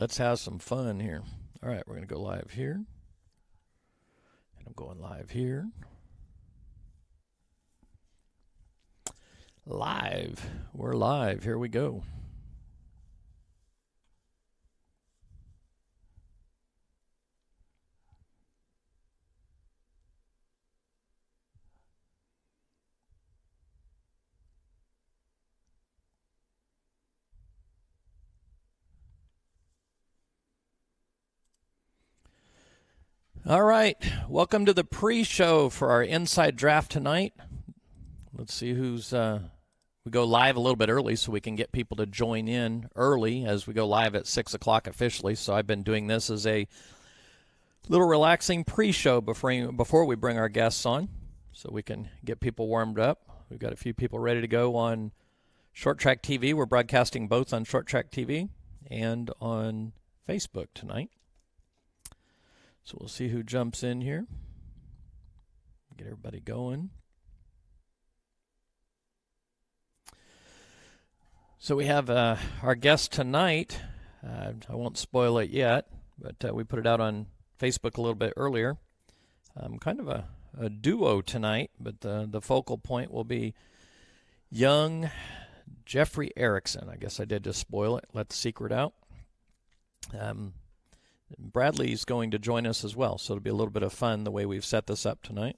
let's have some fun here. All right, we're going to go live here. And I'm going live here. Live. We're live. Here we go. All right, welcome to the pre-show for our Inside Draft tonight. Let's see who's, we go live a little bit early so we can get people to join in early as we go live at 6 o'clock officially. So I've been doing this as a little relaxing pre-show before we bring our guests on so we can get people warmed up. We've got a few people ready to go on Short Track TV. We're broadcasting both on Short Track TV and on Facebook tonight. So we'll see who jumps in here. Get everybody going. So we have our guest tonight. I won't spoil it yet, but we put it out on Facebook a little bit earlier. Kind of a duo tonight, but the focal point will be young Jeffrey Erickson. I guess I did just spoil it, let the secret out. Bradley's going to join us as well, so it'll be a little bit of fun the way we've set this up tonight.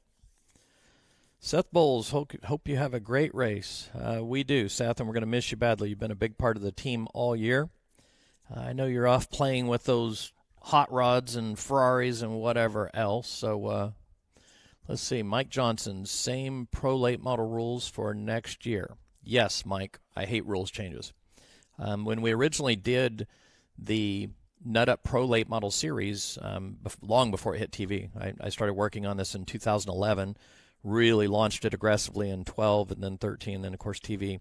Seth Bowles, hope you have a great race. We do, Seth, and we're going to miss you badly. You've been a big part of the team all year. I know you're off playing with those hot rods and Ferraris and whatever else. So let's see. Mike Johnson, same pro late model rules for next year. Yes, Mike, I hate rules changes. When we originally did the Nut Up Pro Late Model Series, long before it hit TV. I started working on this in 2011, really launched it aggressively in 12 and then 13, and then, of course, TV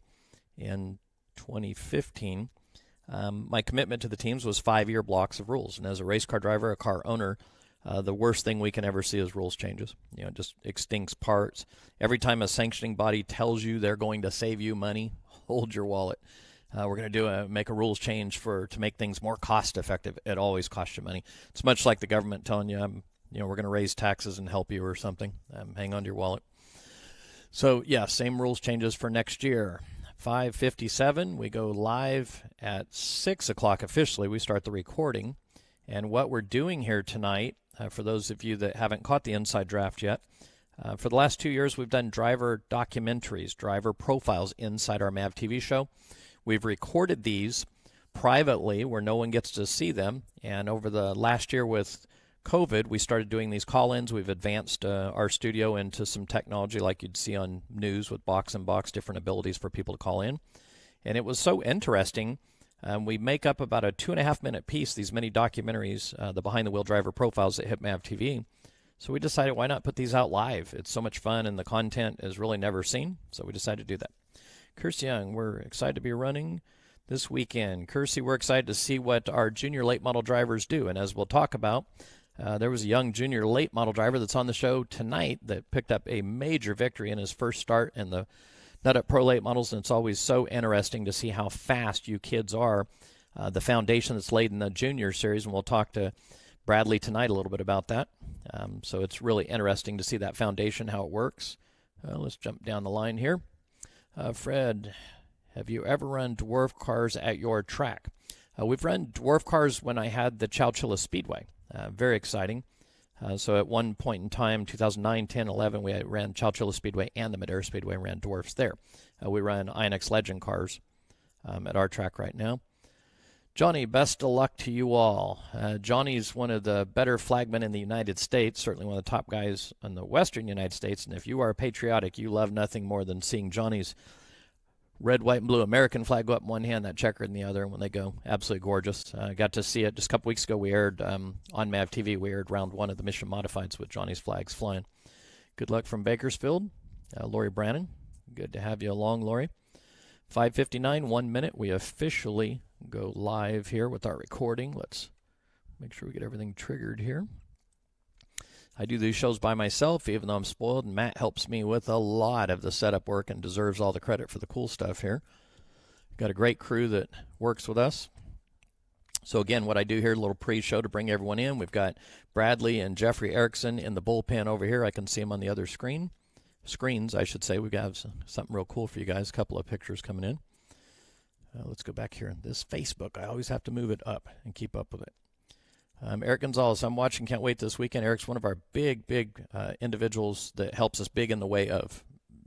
in 2015. My commitment to the teams was 5-year blocks of rules. And as a race car driver, a car owner, the worst thing we can ever see is rules changes. You know, it just extincts parts. Every time a sanctioning body tells you they're going to save you money, hold your wallet. We're going to make a rules change to make things more cost effective. It always costs you money. It's much like the government telling you, we're going to raise taxes and help you or something. Hang on to your wallet. So yeah, same rules changes for next year. 5:57. We go live at 6 o'clock officially. We start the recording, and what we're doing here tonight, for those of you that haven't caught the Inside Draft yet, for the last 2 years we've done driver documentaries, driver profiles inside our MAV TV show. We've recorded these privately where no one gets to see them, and over the last year with COVID, we started doing these call-ins. We've advanced our studio into some technology like you'd see on news with box-in-box, different abilities for people to call in. And it was so interesting. We make up about a 2.5-minute piece, these mini documentaries, the behind-the-wheel driver profiles that hit MAV TV. So we decided, why not put these out live? It's so much fun, and the content is really never seen, so we decided to do that. Kirsty Young, we're excited to be running this weekend. Kirsty, we're excited to see what our junior late model drivers do. And as we'll talk about, there was a young junior late model driver that's on the show tonight that picked up a major victory in his first start in the Nut Up Pro Late Models. And it's always so interesting to see how fast you kids are, the foundation that's laid in the junior series. And we'll talk to Bradley tonight a little bit about that. So it's really interesting to see that foundation, how it works. Let's jump down the line here. Fred, have you ever run dwarf cars at your track? We've run dwarf cars when I had the Chowchilla Speedway. Very exciting. So at one point in time, 2009, 10, 11, we ran Chowchilla Speedway and the Madera Speedway and ran dwarfs there. We run INEX Legend cars at our track right now. Johnny, best of luck to you all. Johnny's one of the better flagmen in the United States, certainly one of the top guys in the western United States. And if you are patriotic, you love nothing more than seeing Johnny's red, white, and blue American flag go up in one hand, that checker in the other, and when they go, absolutely gorgeous. Got to see it just a couple weeks ago. We aired on MAV TV, we aired round 1 of the Mission Modifieds with Johnny's flags flying. Good luck from Bakersfield. Lori Brannon, good to have you along, Lori. 5:59, 1 minute. We officially go live here with our recording. Let's make sure we get everything triggered here. I do these shows by myself, even though I'm spoiled, and Matt helps me with a lot of the setup work and deserves all the credit for the cool stuff here. Got a great crew that works with us. So again, what I do here, a little pre-show to bring everyone in. We've got Bradley and Jeffrey Erickson in the bullpen over here. I can see them on the other screens, I should say. We've got something real cool for you guys. A couple of pictures coming in. Let's go back here. This Facebook, I always have to move it up and keep up with it. Eric Gonzalez, I'm watching. Can't wait this weekend. Eric's one of our big individuals that helps us big in the way of,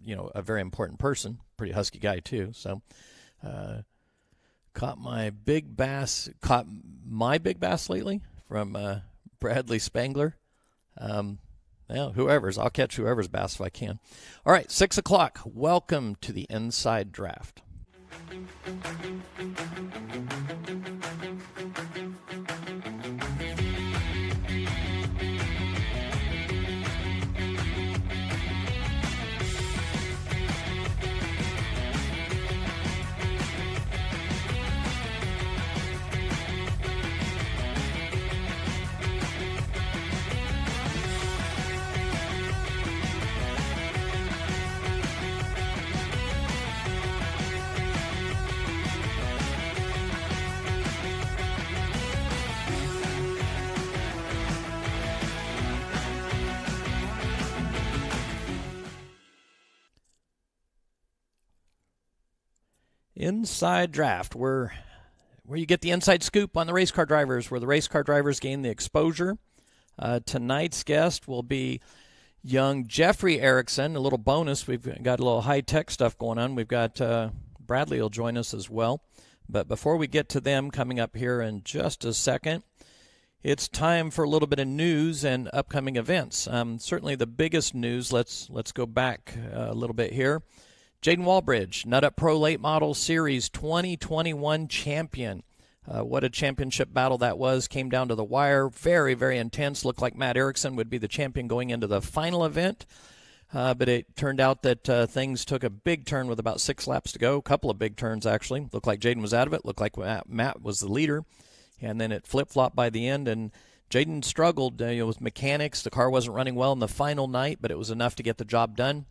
a very important person. Pretty husky guy too. So, caught my big bass lately from Bradley Spangler. I'll catch whoever's bass if I can. All right, 6 o'clock. Welcome to the Inside Draft. Inside Draft, where you get the inside scoop on the race car drivers, where the race car drivers gain the exposure. Tonight's guest will be young Jeffrey Erickson. A little bonus, we've got a little high-tech stuff going on. We've got Bradley will join us as well. But before we get to them coming up here in just a second, it's time for a little bit of news and upcoming events. Certainly the biggest news, let's go back a little bit here. Jaden Walbridge, Nut Up Pro Late Model Series 2021 champion. What a championship battle that was. Came down to the wire. Very, very intense. Looked like Matt Erickson would be the champion going into the final event. But it turned out that things took a big turn with about 6 laps to go. A couple of big turns, actually. Looked like Jaden was out of it. Looked like Matt was the leader. And then it flip-flopped by the end. And Jaden struggled with mechanics. The car wasn't running well in the final night, but it was enough to get the job done.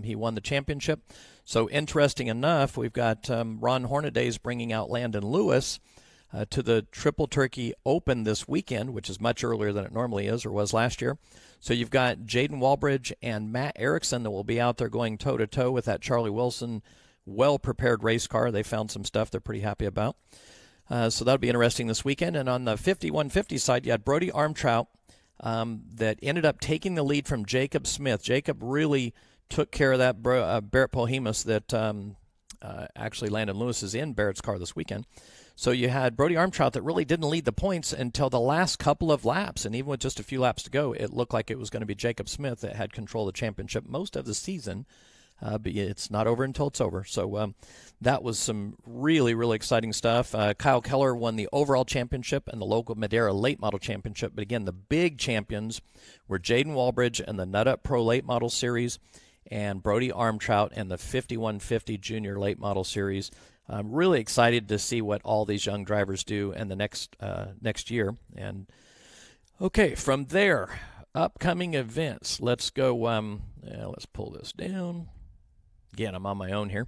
He won the championship. So interesting enough, we've got Ron Hornadays bringing out Landon Lewis to the Triple Turkey Open this weekend, which is much earlier than it normally is or was last year. So you've got Jaden Walbridge and Matt Erickson that will be out there going toe-to-toe with that Charlie Wilson well-prepared race car. They found some stuff they're pretty happy about. So that'll be interesting this weekend. And on the 5150 side, you had Brody Armtrout that ended up taking the lead from Jacob Smith. Jacob really took care of that Barrett Polhemus that actually Landon Lewis is in Barrett's car this weekend. So you had Brody Armtrout that really didn't lead the points until the last couple of laps. And even with just a few laps to go, it looked like it was going to be Jacob Smith that had control of the championship most of the season. But it's not over until it's over. So that was some really, really exciting stuff. Kyle Keller won the overall championship and the local Madera late model championship. But again, the big champions were Jaden Walbridge and the Nut Up Pro Late Model Series and Brody Armtrout and the 5150 Junior Late Model Series. I'm really excited to see what all these young drivers do in the next year. And okay, from there, upcoming events. Let's go. Let's pull this down. Again, I'm on my own here.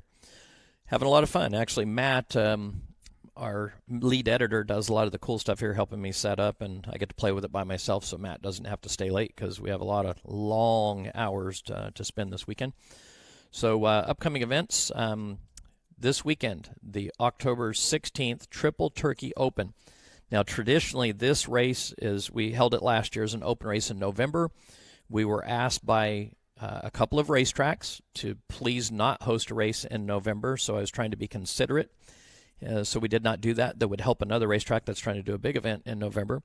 Having a lot of fun. Actually, Matt, our lead editor, does a lot of the cool stuff here, helping me set up, and I get to play with it by myself so Matt doesn't have to stay late because we have a lot of long hours to spend this weekend. So upcoming events. This weekend, the October 16th Triple Turkey Open. Now, traditionally, this race we held it last year as an open race in November. We were asked by a couple of racetracks to please not host a race in November, so I was trying to be considerate. So we did not do that. That would help another racetrack that's trying to do a big event in November.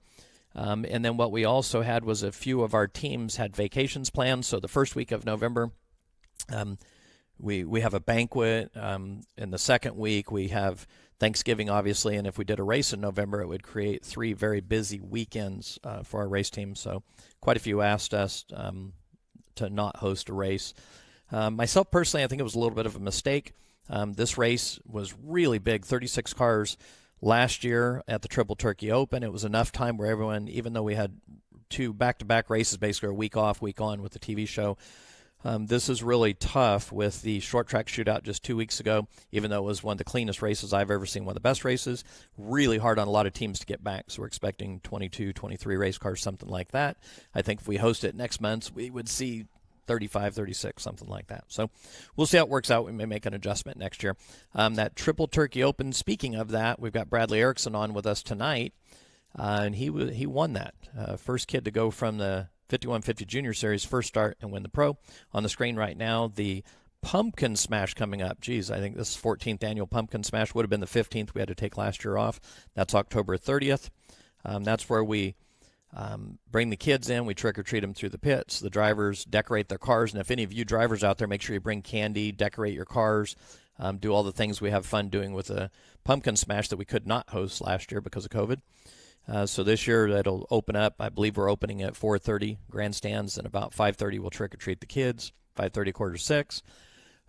And then what we also had was a few of our teams had vacations planned. So the first week of November, we have a banquet. In the second week, we have Thanksgiving, obviously. And if we did a race in November, it would create 3 very busy weekends for our race team. So quite a few asked us to not host a race. Myself, personally, I think it was a little bit of a mistake. This race was really big, 36 cars last year at the Triple Turkey Open. It was enough time where everyone, even though we had 2 back-to-back races, basically a week off, week on with the TV show, This is really tough with the short track shootout just 2 weeks ago, even though it was one of the cleanest races I've ever seen, one of the best races. Really hard on a lot of teams to get back, so we're expecting 22, 23 race cars, something like that. I think if we host it next month, we would see 35, 36, something like that. So we'll see how it works out. We may make an adjustment next year. That Triple Turkey Open, speaking of that, we've got Bradley Erickson on with us tonight, and he won that. First kid to go from the 5150 Junior Series, first start and win the Pro. On the screen right now, the Pumpkin Smash coming up. Geez, I think this is 14th annual Pumpkin Smash. Would have been the 15th. We had to take last year off. That's October 30th. That's where we bring the kids in. We trick-or-treat them through the pits. The drivers decorate their cars. And if any of you drivers out there, make sure you bring candy, decorate your cars, do all the things we have fun doing with a Pumpkin Smash that we could not host last year because of COVID. So this year it'll open up. I believe we're opening at 4:30 grandstands, and about 5:30 we'll trick-or-treat the kids, 5:30, 5:45.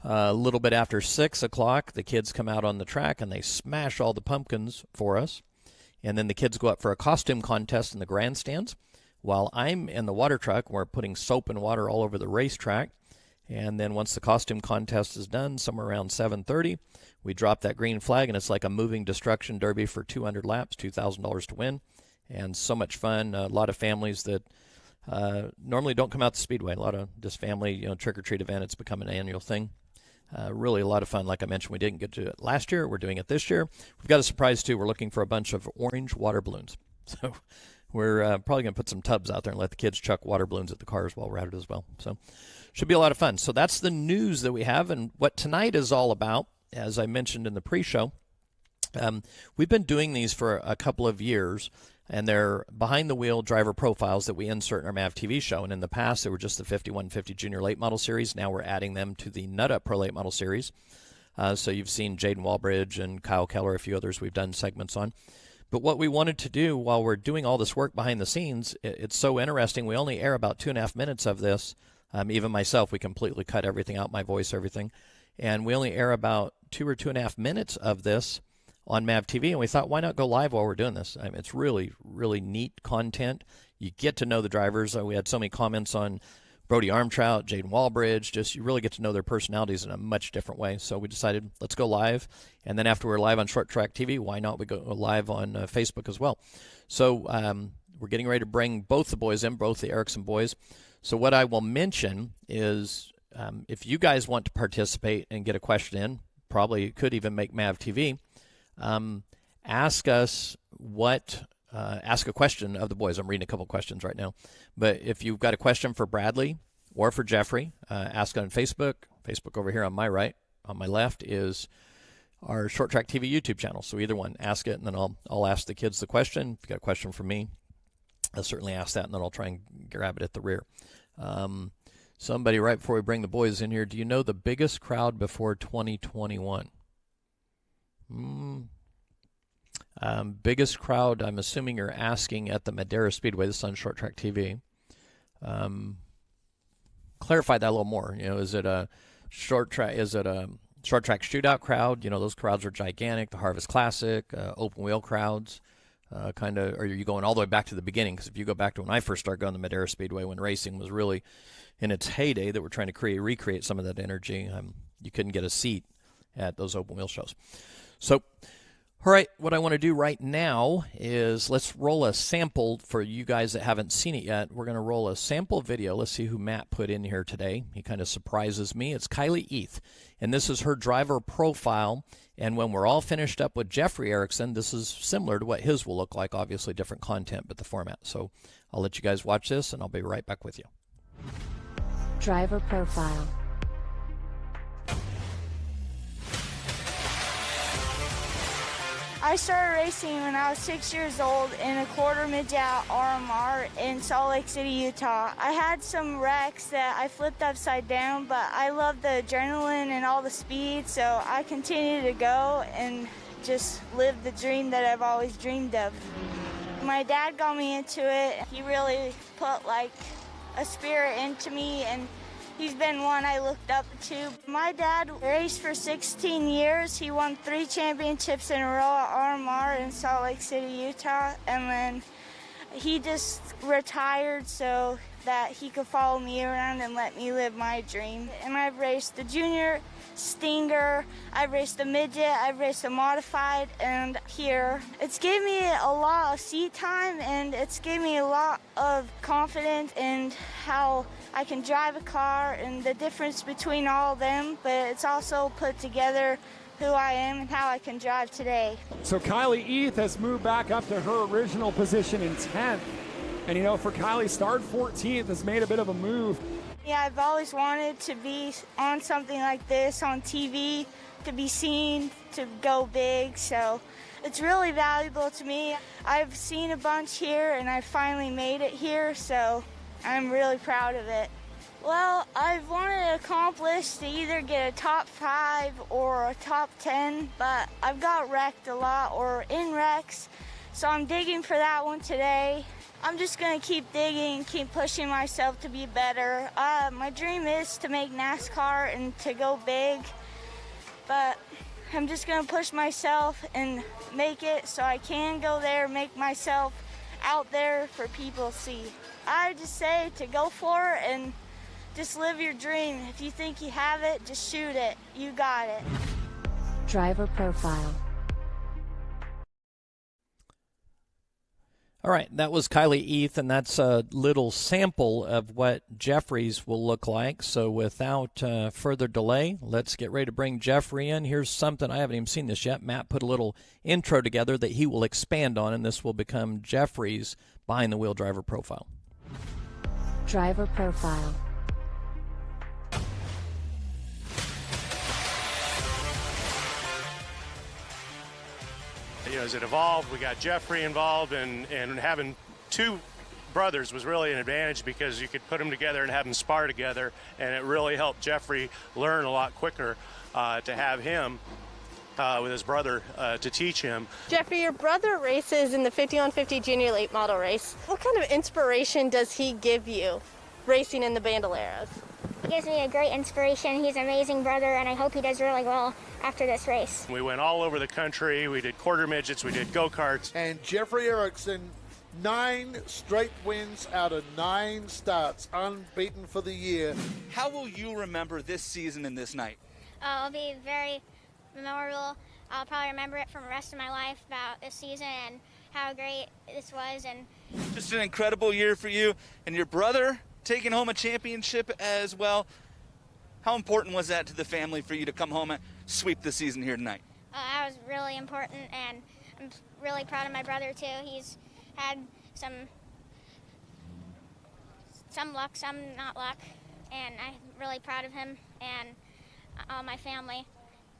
A little bit after 6 o'clock, the kids come out on the track and they smash all the pumpkins for us. And then the kids go up for a costume contest in the grandstands while I'm in the water truck. We're putting soap and water all over the racetrack. And then once the costume contest is done, somewhere around 7:30, we drop that green flag, and it's like a moving destruction derby for 200 laps, $2,000 to win. And so much fun. A lot of families that normally don't come out to Speedway. A lot of just family, trick-or-treat event. It's become an annual thing. Really a lot of fun. Like I mentioned, we didn't get to it last year. We're doing it this year. We've got a surprise, too. We're looking for a bunch of orange water balloons. So we're probably going to put some tubs out there and let the kids chuck water balloons at the cars while we're at it as well. So should be a lot of fun. So that's the news that we have. And what tonight is all about, as I mentioned in the pre-show, we've been doing these for a couple of years. And they're behind-the-wheel driver profiles that we insert in our MAV TV show. And in the past, they were just the 5150 Junior Late Model Series. Now we're adding them to the Nut Up Pro Late Model Series. So you've seen Jaden Walbridge and Kyle Keller, a few others we've done segments on. But what we wanted to do while we're doing all this work behind the scenes, it's so interesting. We only air about 2.5 minutes of this. Even myself, we completely cut everything out, my voice, everything. And we only air about 2 or 2.5 minutes of this on MAV TV, and we thought, why not go live while we're doing this? I mean, it's really, really neat content. You get to know the drivers. We had so many comments on Brody Armtrout, Jaden Walbridge. Just you really get to know their personalities in a much different way. So we decided, let's go live. And then after we're live on Short Track TV, why not we go live on Facebook as well? So we're getting ready to bring both the boys in, both the Erickson boys. So what I will mention is if you guys want to participate and get a question in, probably could even make MAV TV, ask us ask a question of the boys. I'm reading a couple questions right now. But if you've got a question for Bradley or for Jeffrey, ask on Facebook. Facebook over here on my right. On my left is our Short Track TV YouTube channel. So either one, ask it, and then I'll ask the kids the question. If you've got a question for me, I'll certainly ask that, and then I'll try and grab it at the rear. Somebody right before we bring the boys in here, do you know the biggest crowd before 2021? Biggest crowd, I'm assuming you're asking at the Madera Speedway. This is on Short Track TV. Clarify that a little more. Is it a short track shootout crowd? Those crowds are gigantic. The Harvest Classic, open wheel crowds. Or are you going all the way back to the beginning? Because if you go back to when I first started going to Madera Speedway, when racing was really in its heyday, that we're trying to recreate some of that energy, you couldn't get a seat at those open wheel shows. So, all right, what I want to do right now is let's roll a sample for you guys that haven't seen it yet. We're going to roll a sample video. Let's see who Matt put in here today. He kind of surprises me. It's Kylie Eath, and this is her driver profile. And when we're all finished up with Jeffrey Erickson, this is similar to what his will look like. Obviously different content, but the format. So I'll let you guys watch this, and I'll be right back with you. Driver profile. I started racing when I was 6 years old in a quarter midget RMR in Salt Lake City, Utah. I had some wrecks that I flipped upside down, but I loved the adrenaline and all the speed, so I continued to go and just live the dream that I've always dreamed of. My dad got me into it. He really put like a spirit into me, and he's been one I looked up to. My dad raced for 16 years. He won 3 championships in a row at RMR in Salt Lake City, Utah. And then He just retired so that he could follow me around and let me live my dream. And I've raced the junior, Stinger, I've raced the midget, I've raced the modified, and here. It's given me a lot of seat time, and it's given me a lot of confidence in how I can drive a car and the difference between all of them, but it's also put together who I am and how I can drive today. So Kylie Eath has moved back up to her original position in 10th. And you know, for Kylie, start 14th has made a bit of a move. Yeah, I've always wanted to be on something like this on TV, to be seen, to go big, so it's really valuable to me. I've seen a bunch here and I finally made it here, so I'm really proud of it. Well, I've wanted to accomplish to either get a top 5 or a top 10, but I've got wrecked a lot or in wrecks, so I'm digging for that one today. I'm just going to keep digging, keep pushing myself to be better. My dream is to make NASCAR and to go big, but I'm just going to push myself and make it so I can go there, make myself out there for people to see. I just say to go for it and just live your dream. If you think you have it, just shoot it. You got it. Driver profile. All right, that was Kylie Eath, and that's a little sample of what Jeffrey's will look like. So without further delay, let's get ready to bring Jeffrey in. Here's something, I haven't even seen this yet. Matt put a little intro together that he will expand on, and this will become Jeffrey's behind-the-wheel driver profile. Driver profile. You know, as it evolved, we got Jeffrey involved, and having two brothers was really an advantage because you could put them together and have them spar together, and it really helped Jeffrey learn a lot quicker to have him with his brother to teach him. Jeffrey, your brother races in the 50-on-50 junior late model race. What kind of inspiration does he give you racing in the Bandoleros? He gives me a great inspiration. He's an amazing brother, and I hope he does really well after this race. We went all over the country. We did quarter midgets, we did go-karts. And Jeffrey Erickson, 9 straight wins out of 9 starts, unbeaten for the year. How will you remember this season and this night? It'll be very memorable. I'll probably remember it from the rest of my life about this season and how great this was. And just an incredible year for you and your brother taking home a championship as well. How important was that to the family for you to come home and sweep the season here tonight? that was really important, and I'm really proud of my brother too. He's had some luck, some not luck, and I'm really proud of him and all my family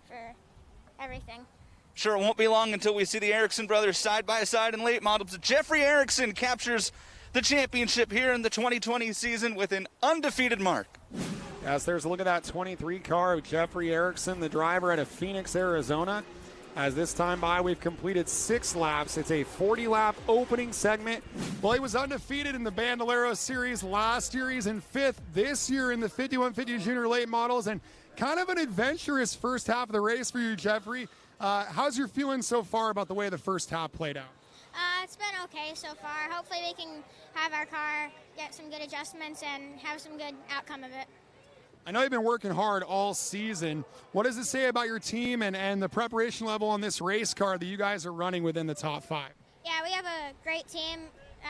for everything. Sure, it won't be long until we see the Erickson brothers side by side in late models. Jeffrey Erickson captures the championship here in the 2020 season with an undefeated mark. As there's a look at that 23 car of Jeffrey Erickson, the driver out of Phoenix, Arizona. As this time by, we've completed 6 laps. It's a 40-lap opening segment. Well, he was undefeated in the Bandalero Series last year. He's in 5th this year in the 5150 Junior Late Models, and kind of an adventurous first half of the race for you, Jeffrey. How's your feeling so far about the way the first half played out? It's been okay so far. Hopefully we can have our car get some good adjustments and have some good outcome of it. I know you've been working hard all season. What does it say about your team and the preparation level on this race car that you guys are running within the top 5? Yeah, we have a great team.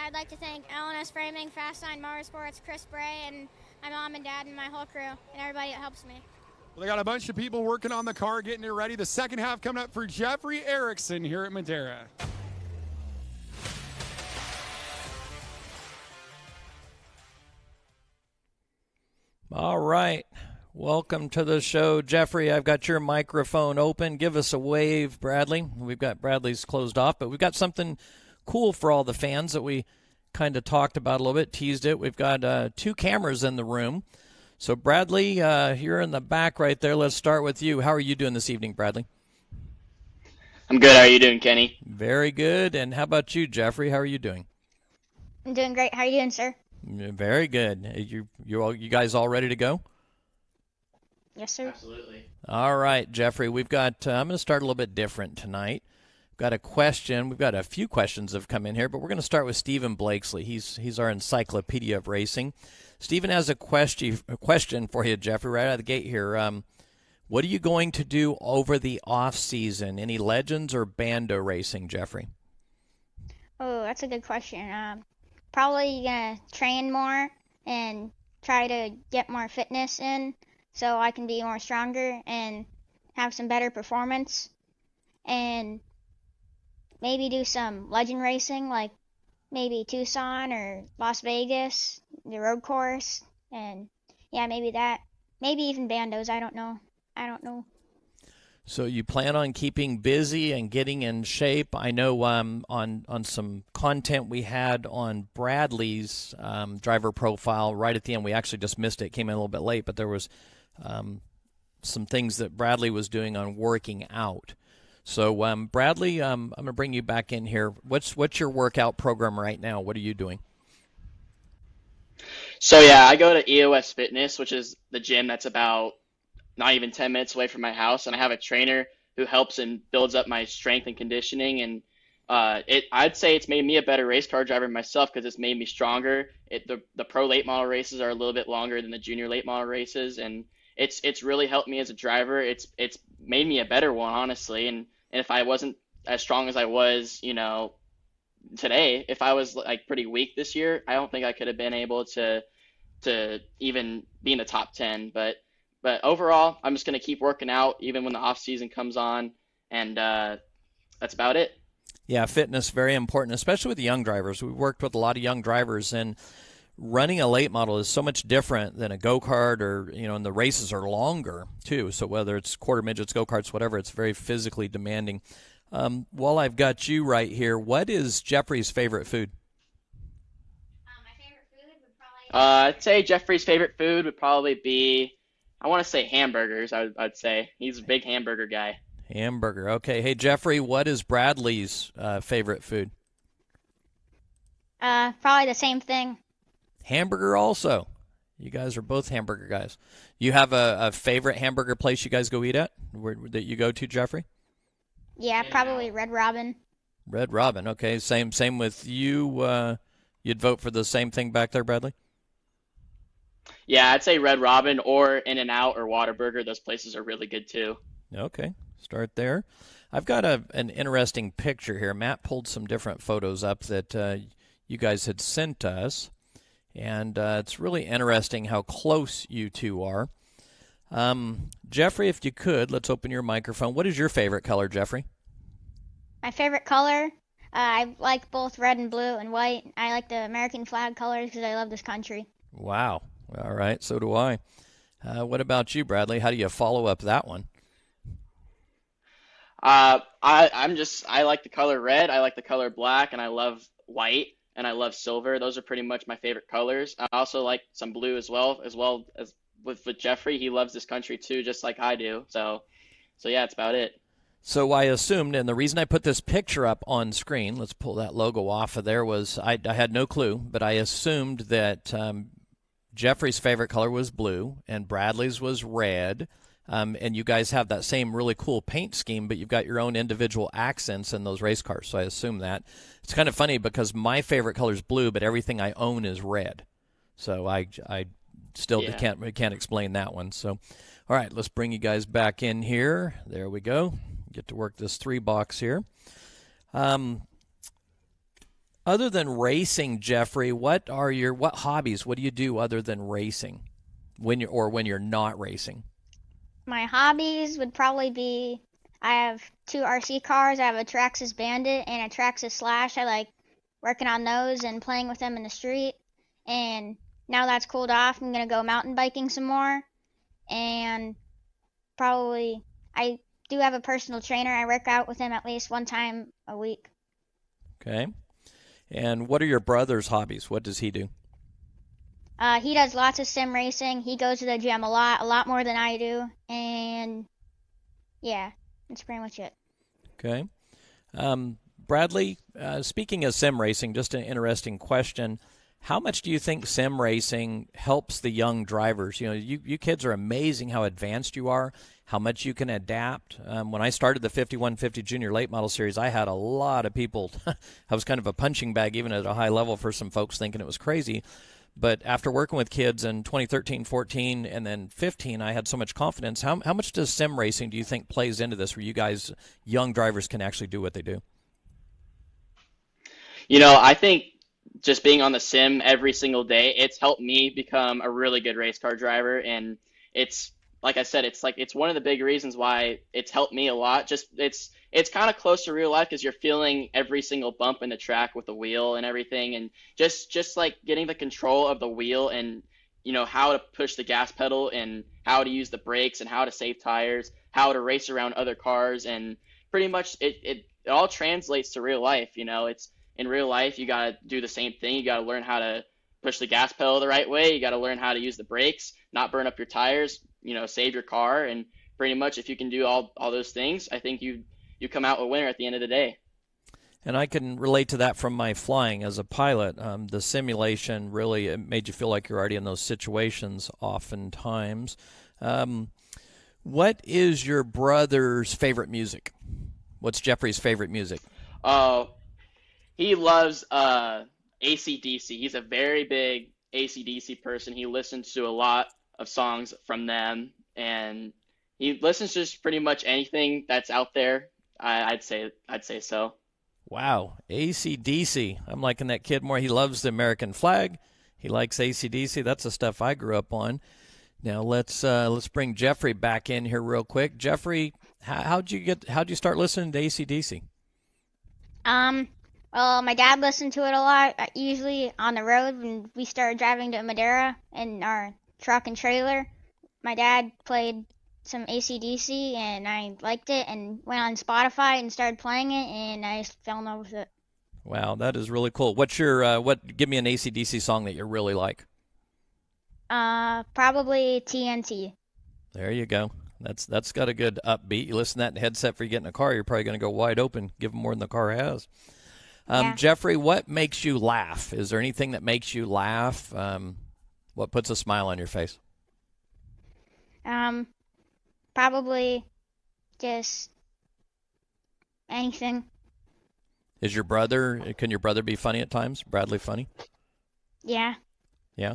I'd like to thank LNS Framing, Fast Sign Motorsports, Chris Bray, and my mom and dad and my whole crew, and everybody that helps me. Well, they got a bunch of people working on the car, getting it ready. The second half coming up for Jeffrey Erickson here at Madera. All right. Welcome to the show, Jeffrey. I've got your microphone open. Give us a wave, Bradley. We've got Bradley's closed off, but we've got something cool for all the fans that we kind of talked about a little bit, teased it. We've got 2 cameras in the room. So, Bradley, you're in the back right there. Let's start with you. How are you doing this evening, Bradley? I'm good. How are you doing, Kenny? Very good. And how about you, Jeffrey? How are you doing? I'm doing great. How are you doing, sir? Very good. You guys all ready to go? Yes, sir. Absolutely. All right, Jeffrey. We've got. I'm going to start a little bit different tonight. got a question. We've got a few questions that have come in here, but we're going to start with Stephen Blakesley. He's our encyclopedia of racing. Stephen has a question for you, Jeffrey, right out of the gate here. What are you going to do over the off season? Any legends or bando racing, Jeffrey? Oh, that's a good question. Probably gonna train more and try to get more fitness in so I can be more stronger and have some better performance. And maybe do some legend racing, like maybe Tucson or Las Vegas, the road course, and yeah, maybe that. Maybe even bandos. I don't know. So you plan on keeping busy and getting in shape. I know on some content we had on Bradley's driver profile right at the end. We actually just missed it. It came in a little bit late, but there was some things that Bradley was doing on working out. So Bradley, I'm going to bring you back in here. What's your workout program right now? What are you doing? So yeah, I go to EOS Fitness, which is the gym that's about not even 10 minutes away from my house, and I have a trainer who helps and builds up my strength and conditioning. And I'd say it's made me a better race car driver myself because it's made me stronger. The pro late model races are a little bit longer than the junior late model races, and it's really helped me as a driver. It's made me a better one, honestly. And if I wasn't as strong as I was, today, if I was like pretty weak this year, I don't think I could have been able to even be in the top 10. But overall, I'm just going to keep working out even when the off season comes on, and that's about it. Yeah, fitness, very important, especially with the young drivers. We've worked with a lot of young drivers, and running a late model is so much different than a go-kart, or, and the races are longer too. So whether it's quarter midgets, go-karts, whatever, it's very physically demanding. While I've got you right here, what is Jeffrey's favorite food? My favorite food would probably... I'd say Jeffrey's favorite food would probably be, I want to say hamburgers, I'd say. He's a big hamburger guy. Hamburger. Okay. Hey, Jeffrey, what is Bradley's favorite food? Probably the same thing. Hamburger also. You guys are both hamburger guys. You have a favorite hamburger place you guys go eat at that you go to, Jeffrey? Yeah, probably Red Robin. Red Robin. Okay. Same with you. You'd vote for the same thing back there, Bradley? Yeah, I'd say Red Robin or In-N-Out or Whataburger. Those places are really good too. Okay, start there. I've got an interesting picture here. Matt pulled some different photos up that you guys had sent us, and it's really interesting how close you two are. Jeffrey, if you could, let's open your microphone. What is your favorite color, Jeffrey? My favorite color? I like both red and blue and white. I like the American flag colors because I love this country. Wow. All right, so do I. What about you, Bradley? How do you follow up that one? I like the color red, I like the color black, and I love white, and I love silver. Those are pretty much my favorite colors. I also like some blue as well as with Jeffrey. He loves this country too, just like I do. So yeah, that's about it. So I assumed, and the reason I put this picture up on screen, let's pull that logo off of there, was I had no clue, but I assumed that Jeffrey's favorite color was blue and Bradley's was red. And you guys have that same really cool paint scheme, but you've got your own individual accents in those race cars, so I assume that. It's kind of funny because my favorite color is blue, but everything I own is red. So I still can't explain that one. So, all right, let's bring you guys back in here. There we go. Get to work this 3 box here. Other than racing, Jeffrey, what hobbies? What do you do other than racing when you're not racing? My hobbies would probably be, I have 2 RC cars. I have a Traxxas Bandit and a Traxxas Slash. I like working on those and playing with them in the street. And now that's cooled off, I'm going to go mountain biking some more. And probably, I do have a personal trainer. I work out with him at least 1 time a week. Okay. And what are your brother's hobbies? What does he do? He does lots of sim racing. He goes to the gym a lot more than I do. And yeah, that's pretty much it. Okay. Bradley, speaking of sim racing, just an interesting question. How much do you think sim racing helps the young drivers? You know, you kids are amazing how advanced you are, how much you can adapt. When I started the 5150 Junior Late Model Series, I had a lot of people. I was kind of a punching bag even at a high level for some folks thinking it was crazy. But after working with kids in 2013, 14, and then 15, I had so much confidence. How much does sim racing do you think plays into this where you guys, young drivers, can actually do what they do? You know, I think just being on the sim every single day, it's helped me become a really good race car driver. And it's, like I said, it's one of the big reasons why it's helped me a lot. Just it's kind of close to real life because you're feeling every single bump in the track with the wheel and everything. And just like getting the control of the wheel and, you know, how to push the gas pedal and how to use the brakes and how to save tires, how to race around other cars. And pretty much it all translates to real life. You know, it's, in real life, you got to do the same thing. You got to learn how to push the gas pedal the right way. You got to learn how to use the brakes, not burn up your tires, you know, save your car. And pretty much if you can do all those things, I think you come out a winner at the end of the day. And I can relate to that from my flying as a pilot. The simulation really made you feel like you're already in those situations oftentimes. What is your brother's favorite music? What's Jeffrey's favorite music? He loves AC/DC. He's a very big AC/DC person. He listens to a lot of songs from them, and he listens to just pretty much anything that's out there. I'd say so. Wow, AC/DC. I'm liking that kid more. He loves the American flag. He likes AC/DC. That's the stuff I grew up on. Now let's bring Jeffrey back in here real quick. Jeffrey, how'd you start listening to AC/DC? Well, my dad listened to it a lot, usually on the road when we started driving to Madeira in our truck and trailer. My dad played some AC/DC, and I liked it and went on Spotify and started playing it, and I just fell in love with it. Wow, that is really cool. What's your give me an AC/DC song that you really like? Probably TNT. There you go. That's got a good upbeat. You listen to that in the headset for you get in a car, you're probably going to go wide open, give them more than the car has. Yeah. Jeffrey, what makes you laugh? Is there anything that makes you laugh? What puts a smile on your face? Probably just anything. Can your brother be funny at times? Bradley funny? Yeah. Yeah.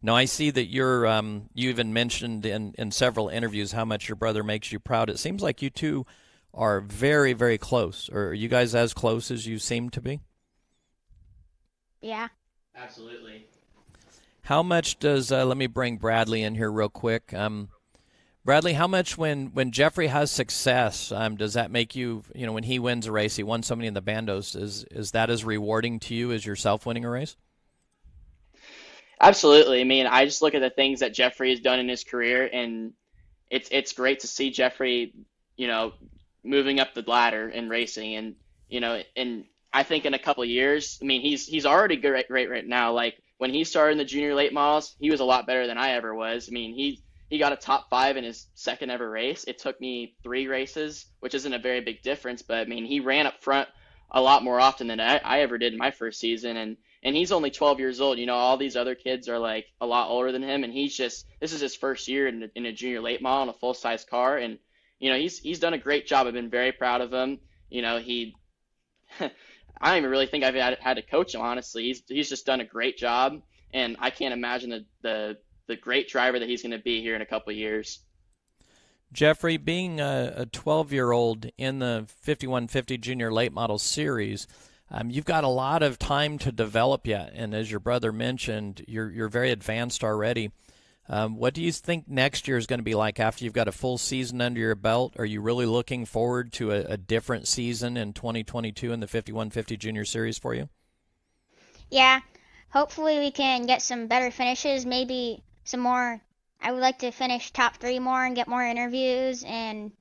Now, I see that you even mentioned in several interviews how much your brother makes you proud. It seems like you two are very, very close. Are you guys as close as you seem to be? Yeah. Absolutely. How much does let me bring Bradley in here real quick. Bradley, how much when Jeffrey has success, does that make you, when he wins a race, he won so many in the Bandos, is that as rewarding to you as yourself winning a race? Absolutely. I mean, I just look at the things that Jeffrey has done in his career, and it's great to see Jeffrey, moving up the ladder in racing. And, and I think in a couple of years, I mean, he's already great right now. Like when he started in the junior late models, he was a lot better than I ever was. I mean, he got a top 5 in his second ever race. It took me 3 races, which isn't a very big difference, but I mean, he ran up front a lot more often than I ever did in my first season. And he's only 12 years old. All these other kids are like a lot older than him, and this is his first year in a junior late model in a full size car. And he's done a great job. I've been very proud of him. I don't even really think I've had to coach him, honestly. He's just done a great job, and I can't imagine the great driver that he's going to be here in a couple of years. Jeffrey, being a 12-year-old in the 5150 Junior Late Model Series, you've got a lot of time to develop yet, and as your brother mentioned, you're very advanced already. What do you think next year is going to be like after you've got a full season under your belt? Are you really looking forward to a different season in 2022 in the 5150 Junior Series for you? Yeah. Hopefully we can get some better finishes, maybe some more. I would like to finish top 3 more and get more interviews and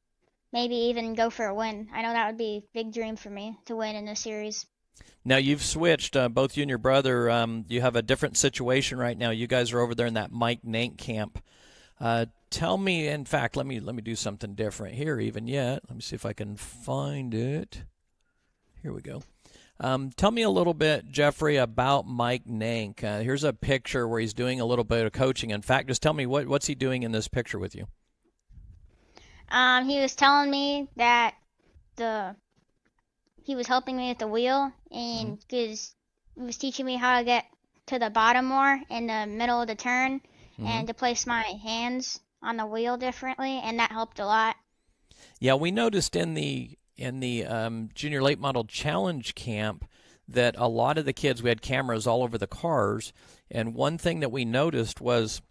maybe even go for a win. I know that would be a big dream for me to win in this series. Now you've switched, both you and your brother. You have a different situation right now. You guys are over there in that Mike Nank camp. Tell me, in fact, let me do something different here even yet. Let me see if I can find it. Here we go. Tell me a little bit, Jeffrey, about Mike Nank. Here's a picture where he's doing a little bit of coaching. In fact, just tell me what's he doing in this picture with you? He was telling me that he was helping me with the wheel, and because he was teaching me how to get to the bottom more in the middle of the turn, and to place my hands on the wheel differently, and that helped a lot. Yeah, we noticed in the Junior Late Model Challenge camp that a lot of the kids, we had cameras all over the cars, and one thing that we noticed was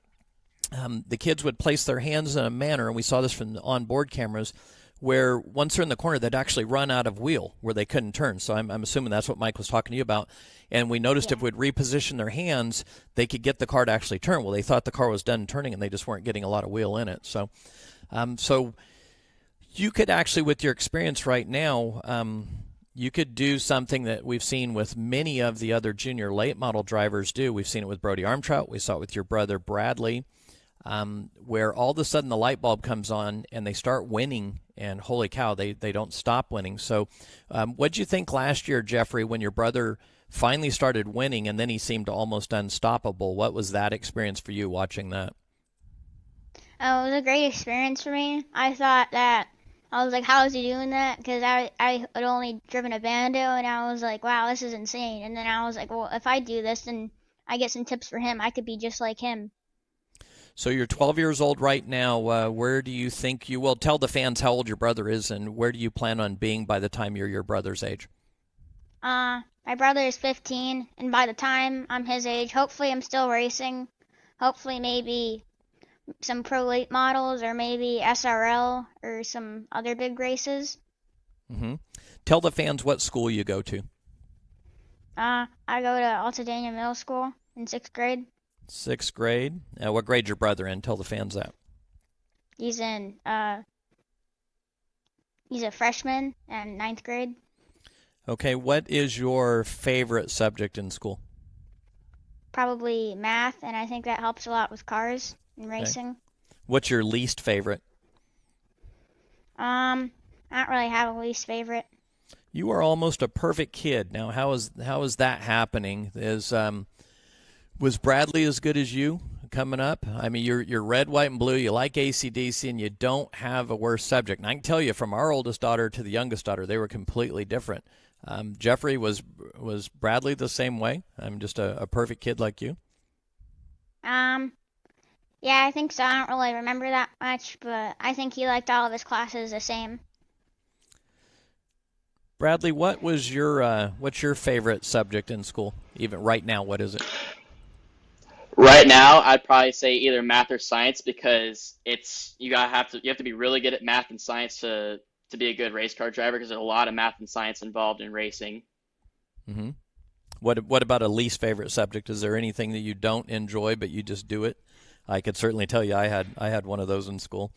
the kids would place their hands in a manner, and we saw this from the onboard cameras, where once they're in the corner, they'd actually run out of wheel where they couldn't turn. So I'm assuming that's what Mike was talking to you about. And we noticed if we'd reposition their hands, they could get the car to actually turn. Well, they thought the car was done turning, and they just weren't getting a lot of wheel in it. So, so you could actually, with your experience right now, you could do something that we've seen with many of the other junior late model drivers do. We've seen it with Brody Armtrout. We saw it with your brother Bradley. Where all of a sudden the light bulb comes on and they start winning, and holy cow, they don't stop winning. So what did you think last year, Jeffrey, when your brother finally started winning and then he seemed almost unstoppable? What was that experience for you watching that? It was a great experience for me. I thought that, I was like, how is he doing that? Because I had only driven a Bando, and I was like, wow, this is insane. And then I was like, well, if I do this, then I get some tips for him. I could be just like him. So you're 12 years old right now. Where do you think you will tell the fans how old your brother is, and where do you plan on being by the time you're your brother's age? My brother is 15, and by the time I'm his age, hopefully I'm still racing. Hopefully maybe some pro late models, or maybe SRL, or some other big races. Tell the fans what school you go to. I go to Altadena Middle School in 6th grade. 6th grade. What grade your brother in? Tell the fans that. He's a freshman in 9th grade. Okay, what is your favorite subject in school? Probably math, and I think that helps a lot with cars and racing. What's your least favorite? I don't really have a least favorite. You are almost a perfect kid. Now, how is that happening? Was Bradley as good as you coming up? I mean, you're red, white, and blue. You like AC/DC, and you don't have a worse subject. And I can tell you, from our oldest daughter to the youngest daughter, they were completely different. Jeffrey, was Bradley the same way? I'm just a perfect kid like you. Yeah, I think so. I don't really remember that much, but I think he liked all of his classes the same. Bradley, what's your favorite subject in school? Even right now, what is it? Right now, I'd probably say either math or science, because you have to be really good at math and science to be a good race car driver, because there's a lot of math and science involved in racing. What about a least favorite subject? Is there anything that you don't enjoy but you just do it? I could certainly tell you I had one of those in school.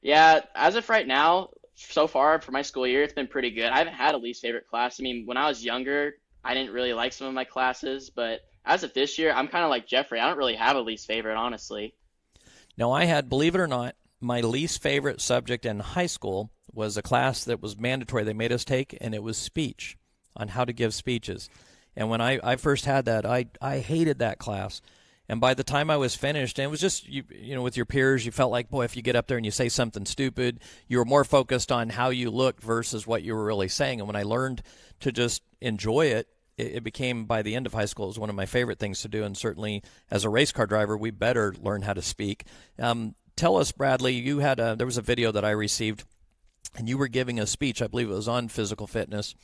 Yeah, as of right now, so far for my school year, it's been pretty good. I haven't had a least favorite class. I mean, when I was younger, I didn't really like some of my classes, but as of this year, I'm kind of like Jeffrey. I don't really have a least favorite, honestly. Now, I had, believe it or not, my least favorite subject in high school was a class that was mandatory. They made us take, and it was speech, on how to give speeches. And when I first had that, I hated that class. And by the time I was finished, and it was just, you know, with your peers, you felt like, boy, if you get up there and you say something stupid, you were more focused on how you looked versus what you were really saying. And when I learned to just enjoy it, it became, by the end of high school, it was one of my favorite things to do. And certainly as a race car driver, we better learn how to speak. Tell us, Bradley, there was a video that I received, and you were giving a speech. I believe it was on physical fitness.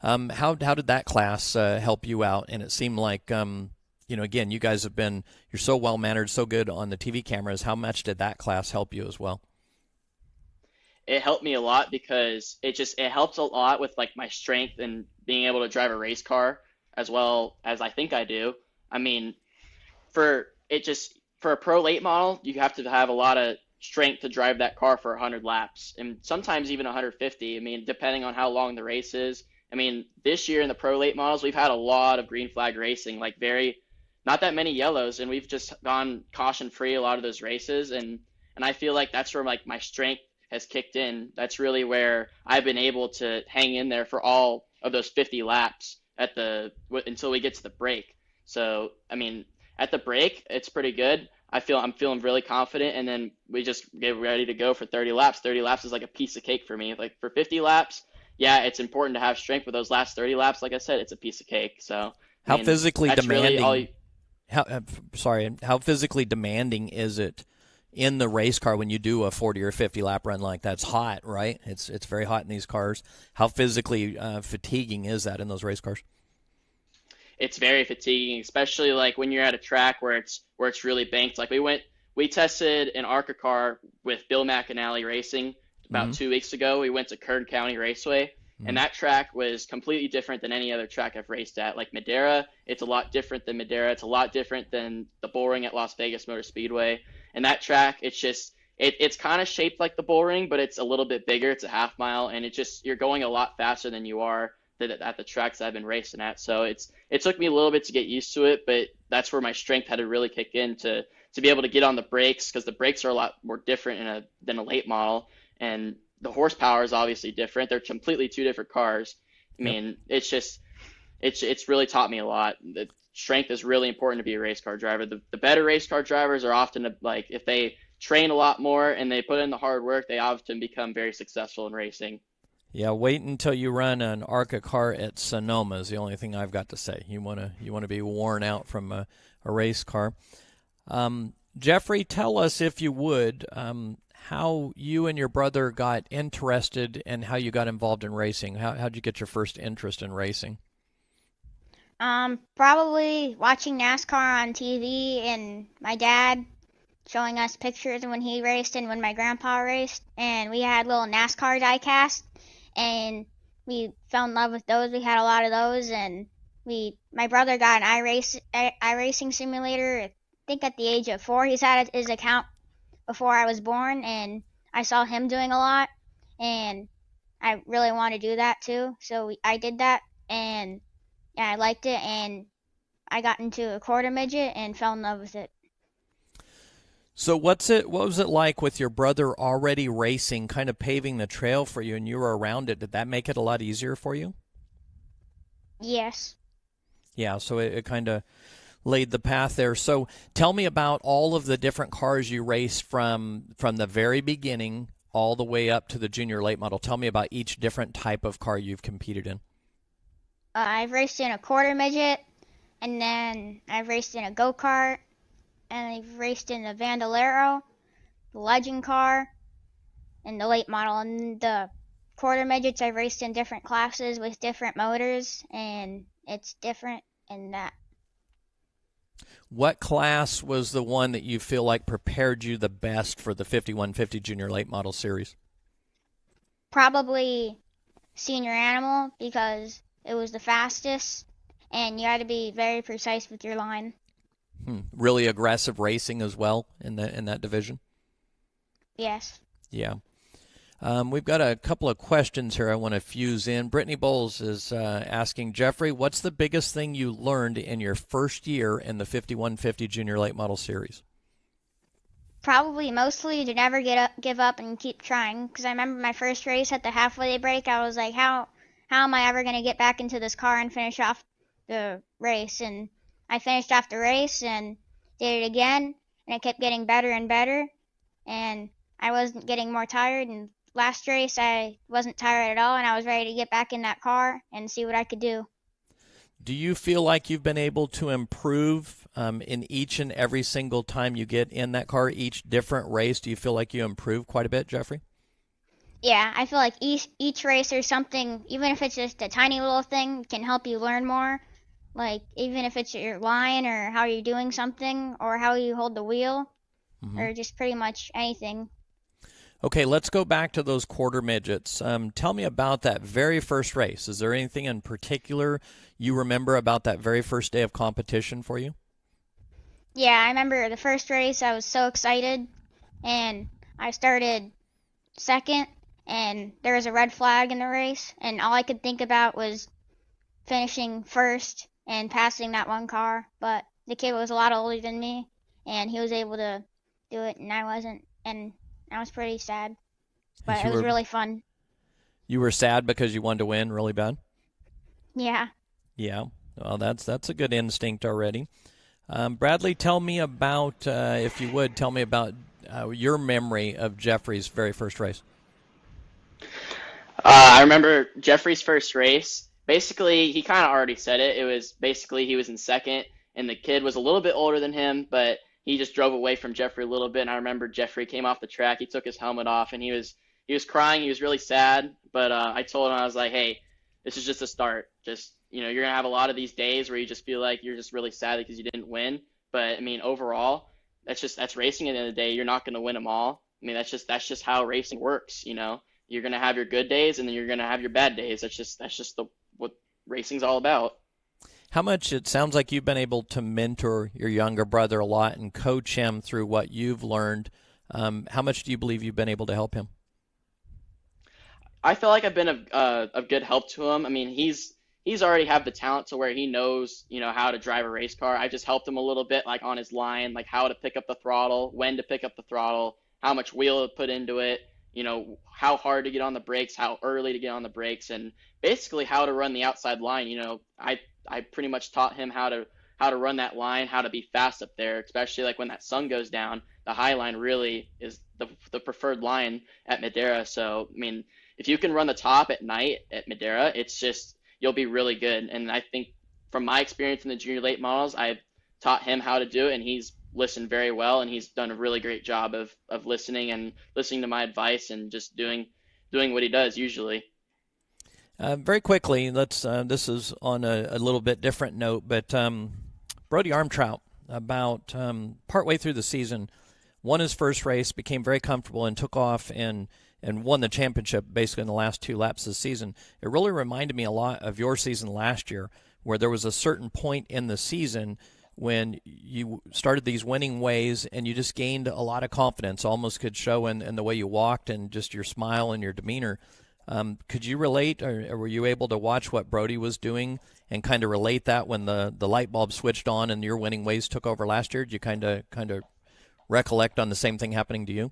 How did that class help you out? And it seemed like, again, you guys you're so well-mannered, so good on the TV cameras. How much did that class help you as well? It helped me a lot, because it helps a lot with like my strength and being able to drive a race car as well as I think I do. I mean, for a pro late model, you have to have a lot of strength to drive that car for 100 laps, and sometimes even 150. I mean, depending on how long the race is. I mean, this year in the pro late models, we've had a lot of green flag racing, like not that many yellows, and we've just gone caution free a lot of those races, and I feel like that's where like my strength has kicked in. That's really where I've been able to hang in there for all of those 50 laps until we get to the break. So, I mean, at the break, it's pretty good. I'm feeling really confident, and then we just get ready to go for 30 laps. 30 laps is like a piece of cake for me. Like for 50 laps, yeah, it's important to have strength, but those last 30 laps, like I said, it's a piece of cake. So, how physically demanding? Really how physically demanding is it in the race car when you do a 40 or 50 lap run like that? It's hot, right? It's very hot in these cars. How physically fatiguing is that in those race cars? It's very fatiguing, especially like when you're at a track where it's really banked. Like we tested an ARCA car with Bill McAnally Racing about 2 weeks ago. We went to Kern County Raceway, and that track was completely different than any other track I've raced at. Like Madera, it's a lot different than Madera. It's a lot different than the bull ring at Las Vegas Motor Speedway. And that track, it's kind of shaped like the bull ring, but it's a little bit bigger. It's a half mile, and you're going a lot faster than you are at the tracks I've been racing at. So it took me a little bit to get used to it, but that's where my strength had to really kick in to be able to get on the brakes, because the brakes are a lot more different than a late model, and the horsepower is obviously different. They're completely two different cars. I mean, it's really taught me a lot. The strength is really important to be a race car driver. The better race car drivers are often like, if they train a lot more and they put in the hard work, they often become very successful in racing. Yeah, wait until you run an ARCA car at Sonoma is the only thing I've got to say. You want to be worn out from a race car. Jeffrey, tell us, if you would, how you and your brother got interested and how you got involved in racing. How'd you get your first interest in racing? Probably watching NASCAR on TV and my dad showing us pictures of when he raced and when my grandpa raced, and we had little NASCAR diecast, and we fell in love with those. We had a lot of those, and my brother got an iRacing simulator, I think at the age of 4. He's had his account before I was born, and I saw him doing a lot, and I really want to do that too. So I did that, and yeah, I liked it, and I got into a quarter midget and fell in love with it. So what was it like with your brother already racing, kind of paving the trail for you, and you were around it? Did that make it a lot easier for you? Yes. Yeah, so it kind of laid the path there. So tell me about all of the different cars you raced from the very beginning all the way up to the junior late model. Tell me about each different type of car you've competed in. I've raced in a quarter midget, and then I've raced in a go-kart, and I've raced in the Bandalero, the legend car, and the late model. And the quarter midgets I've raced in different classes with different motors, and it's different in that. What class was the one that you feel like prepared you the best for the 5150 Junior Late Model Series? Probably Senior Animal, because it was the fastest, and you had to be very precise with your line. Really aggressive racing as well in that division? Yes. Yeah. We've got a couple of questions here I want to fuse in. Brittany Bowles is asking, Jeffrey, what's the biggest thing you learned in your first year in the 5150 Junior Late Model Series? Probably mostly to never give up and keep trying, because I remember my first race at the halfway break, I was like, how am I ever going to get back into this car and finish off the race? And I finished off the race and did it again, and it kept getting better and better, and I wasn't getting more tired. And last race I wasn't tired at all, and I was ready to get back in that car and see what I could do. Do you feel like you've been able to improve in each and every single time you get in that car, each different race? Do you feel like you improve quite a bit, Jeffrey? Yeah, I feel like each race there's something, even if it's just a tiny little thing, can help you learn more. Like, even if it's your line or how you're doing something or how you hold the wheel, or just pretty much anything. Okay, let's go back to those quarter midgets. Tell me about that very first race. Is there anything in particular you remember about that very first day of competition for you? Yeah, I remember the first race. I was so excited, and I started second, and there was a red flag in the race, and all I could think about was finishing first and passing that one car. But the kid was a lot older than me, and he was able to do it, and I wasn't, and I was pretty sad, but it was really fun. You were sad because you wanted to win really bad? Yeah. Yeah. Well, that's a good instinct already. Bradley, tell me about, if you would, tell me about your memory of Jeffrey's very first race. I remember Jeffrey's first race. Basically, he kind of already said it. It was basically he was in second, and the kid was a little bit older than him, but he just drove away from Jeffrey a little bit. And I remember Jeffrey came off the track. He took his helmet off, and he was crying. He was really sad. But I told him, I was like, hey, this is just a start. Just, you're gonna have a lot of these days where you just feel like you're just really sad because you didn't win. But I mean, overall, that's racing. At the end of the day, you're not gonna win them all. I mean, that's just how racing works. You're gonna have your good days, and then you're gonna have your bad days. That's just what racing's all about. How much, it sounds like you've been able to mentor your younger brother a lot and coach him through what you've learned. How much do you believe you've been able to help him? I feel like I've been of good help to him. I mean, he's already have the talent to where he knows, how to drive a race car. I just helped him a little bit, like on his line, like how to pick up the throttle, when to pick up the throttle, how much wheel to put into it, how hard to get on the brakes, how early to get on the brakes, and basically how to run the outside line. I pretty much taught him how to run that line, how to be fast up there, especially like when that sun goes down. The high line really is the preferred line at Madera. So, I mean, if you can run the top at night at Madera, it's just, you'll be really good. And I think from my experience in the junior late models, I've taught him how to do it, and he's listened very well, and he's done a really great job of listening to my advice and just doing what he does usually. Very quickly, let's. This is on a little bit different note, but Brody Armtrout, about partway through the season, won his first race, became very comfortable, and took off and won the championship basically in the last 2 laps of the season. It really reminded me a lot of your season last year, where there was a certain point in the season when you started these winning ways and you just gained a lot of confidence, almost could show in the way you walked and just your smile and your demeanor. Could you relate, or were you able to watch what Brody was doing and kind of relate that when the light bulb switched on and your winning ways took over last year? Did you kind of recollect on the same thing happening to you?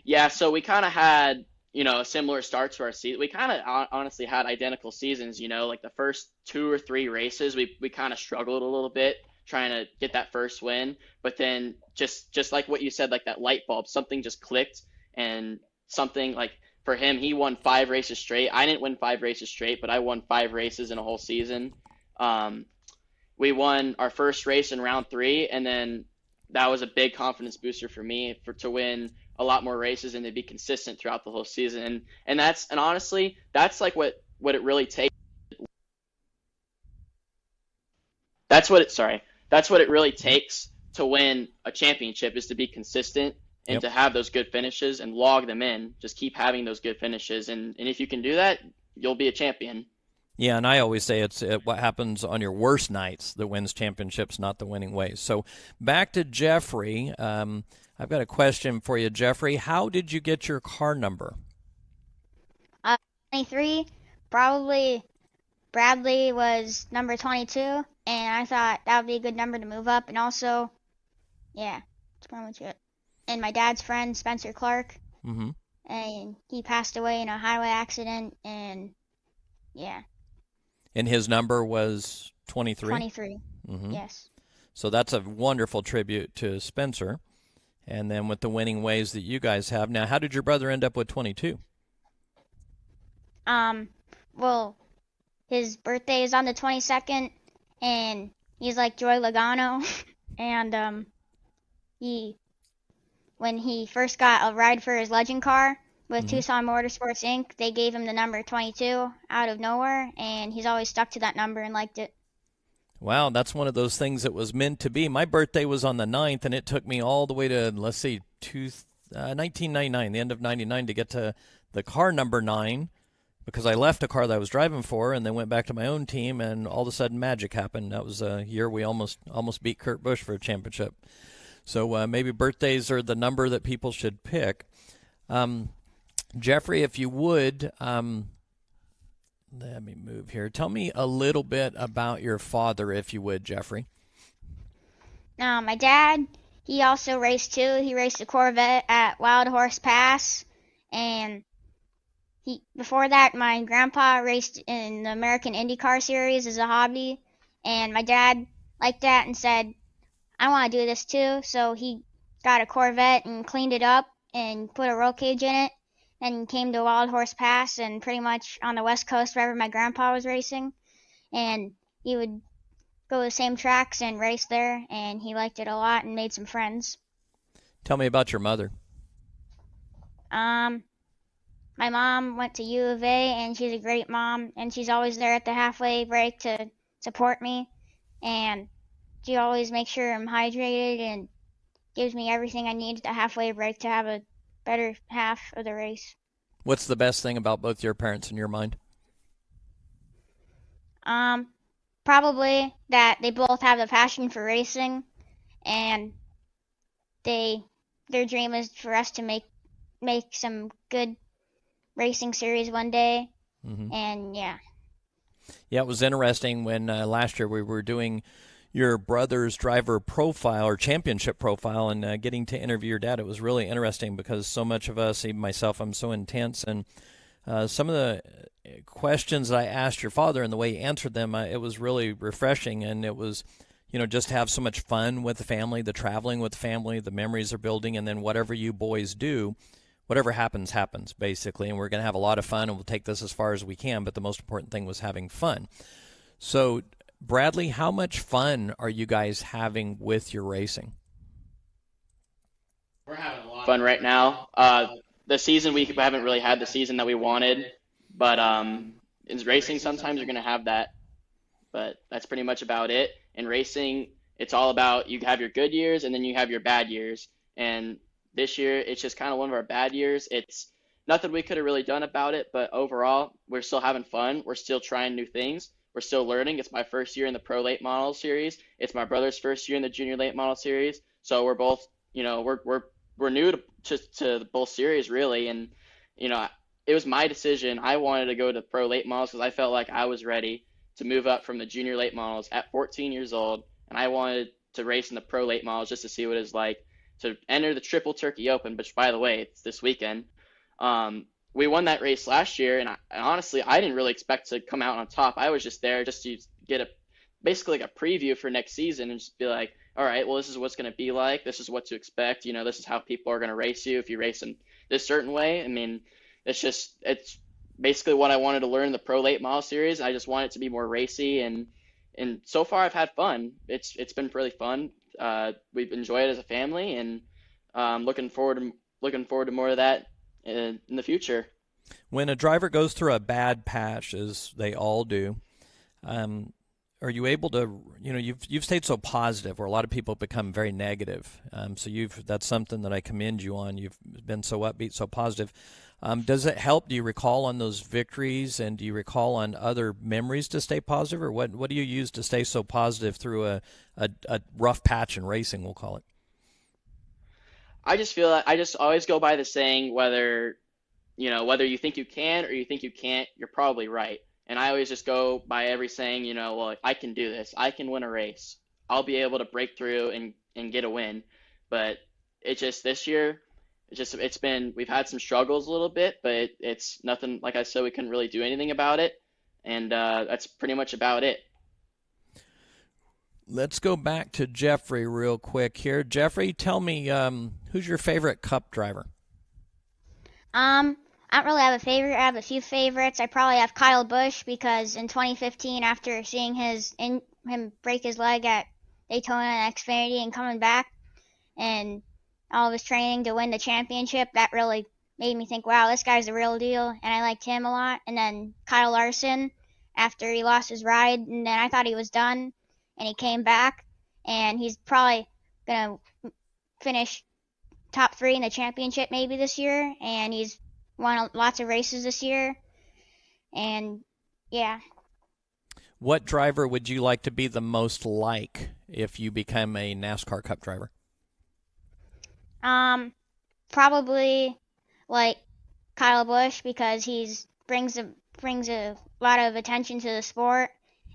Yeah, so we kind of had, a similar start to our season. We kind of honestly had identical seasons, like the first 2 or 3 races, we kind of struggled a little bit trying to get that first win. But then just like what you said, like that light bulb, something just clicked, and something like for him, he won 5 races straight. I didn't win 5 races straight, but I won 5 races in a whole season. We won our first race in round 3, and then that was a big confidence booster for me to win a lot more races and to be consistent throughout the whole season. And honestly, that's like what it really takes. That's what it really takes to win a championship, is to be consistent and to have those good finishes and log them in. Just keep having those good finishes. And if you can do that, you'll be a champion. Yeah, and I always say it's what happens on your worst nights that wins championships, not the winning ways. So back to Jeffrey. I've got a question for you, Jeffrey. How did you get your car number? 23. Probably Bradley was number 22, and I thought that would be a good number to move up. And also, yeah, that's pretty much it. And my dad's friend, Spencer Clark, and he passed away in a highway accident, and yeah. And his number was 23? 23, yes. So that's a wonderful tribute to Spencer. And then with the winning ways that you guys have. Now, how did your brother end up with 22? Well, his birthday is on the 22nd, and he's like Joy Logano. And when he first got a ride for his legend car with Tucson Motorsports Inc., they gave him the number 22 out of nowhere, and he's always stuck to that number and liked it. Wow, that's one of those things that was meant to be. My birthday was on the 9th, and it took me all the way to, 1999, the end of 99, to get to the car number 9, because I left a car that I was driving for and then went back to my own team, and all of a sudden magic happened. That was a year we almost beat Kurt Busch for a championship. So maybe birthdays are the number that people should pick. Jeffrey, if you would, let me move here. Tell me a little bit about your father, if you would, Jeffrey. My dad, he also raced too. He raced a Corvette at Wild Horse Pass, and before that, my grandpa raced in the American IndyCar Series as a hobby, and my dad liked that and said, I want to do this too. So he got a Corvette and cleaned it up and put a roll cage in it, and came to Wild Horse Pass and pretty much on the West Coast wherever my grandpa was racing, and he would go to the same tracks and race there, and he liked it a lot and made some friends. Tell me about your mother. My mom went to U of A, and she's a great mom, and she's always there at the halfway break to support me, and she always makes sure I'm hydrated and gives me everything I need at the halfway break to have a better half of the race. What's the best thing about both your parents in your mind? Probably that they both have the passion for racing, and their dream is for us to make some good racing series one day. Mm-hmm. And yeah, it was interesting when last year we were doing your brother's driver profile or championship profile, and getting to interview your dad. It was really interesting because so much of us, even myself, I'm so intense, and some of the questions that I asked your father and the way he answered them, it was really refreshing, and it was, just to have so much fun with the family, the traveling with the family, the memories are building, and then whatever you boys do, whatever happens, happens, basically, and we're going to have a lot of fun, and we'll take this as far as we can, but the most important thing was having fun. So, Bradley, how much fun are you guys having with your racing? We're having a lot of fun right now. The season, we haven't really had the season that we wanted, but in racing, sometimes you're going to have that, but that's pretty much about it. In racing, it's all about you have your good years, and then you have your bad years, and this year, it's just kind of one of our bad years. It's nothing we could have really done about it, but overall, we're still having fun. We're still trying new things. We're still learning. It's my first year in the Pro Late Model Series. It's my brother's first year in the Junior Late Model Series. So we're both, we're new to both series, really. And, it was my decision. I wanted to go to Pro Late Models because I felt like I was ready to move up from the Junior Late Models at 14 years old. And I wanted to race in the Pro Late Models just to see what it's like to enter the Triple Turkey Open, which, by the way, it's this weekend. We won that race last year, and honestly, I didn't really expect to come out on top. I was just there just to get basically like a preview for next season and just be like, all right, well, this is what's going to be like. This is what to expect. This is how people are going to race you if you race in this certain way. I mean, it's basically what I wanted to learn in the Pro Late Model Series. I just want it to be more racy, and so far I've had fun. It's been really fun. We've enjoyed it as a family, and looking forward to more of that in the future. When a driver goes through a bad patch, as they all do, are you able to, you've stayed so positive where a lot of people become very negative. So that's something that I commend you on. You've been so upbeat, so positive. Does it help? Do you recall on those victories, and do you recall on other memories to stay positive, or what do you use to stay so positive through a rough patch in racing, we'll call it? I just feel like I just always go by the saying, whether you think you can or you think you can't, you're probably right. And I always just go by every saying, well, I can do this. I can win a race. I'll be able to break through and get a win. But this year, we've had some struggles a little bit, but it's nothing, like I said, we couldn't really do anything about it. And that's pretty much about it. Let's go back to Jeffrey real quick here. Jeffrey, tell me, who's your favorite Cup driver? I don't really have a favorite. I have a few favorites. I probably have Kyle Busch because in 2015, after seeing him break his leg at Daytona and Xfinity and coming back and all of his training to win the championship, that really made me think, wow, this guy's the real deal, and I liked him a lot. And then Kyle Larson, after he lost his ride, and then I thought he was done, and he came back, and he's probably going to finish top 3 in the championship maybe this year, and he's won lots of races this year, and yeah. What driver would you like to be the most like if you become a NASCAR Cup driver? Probably like Kyle Busch because he's brings a lot of attention to the sport,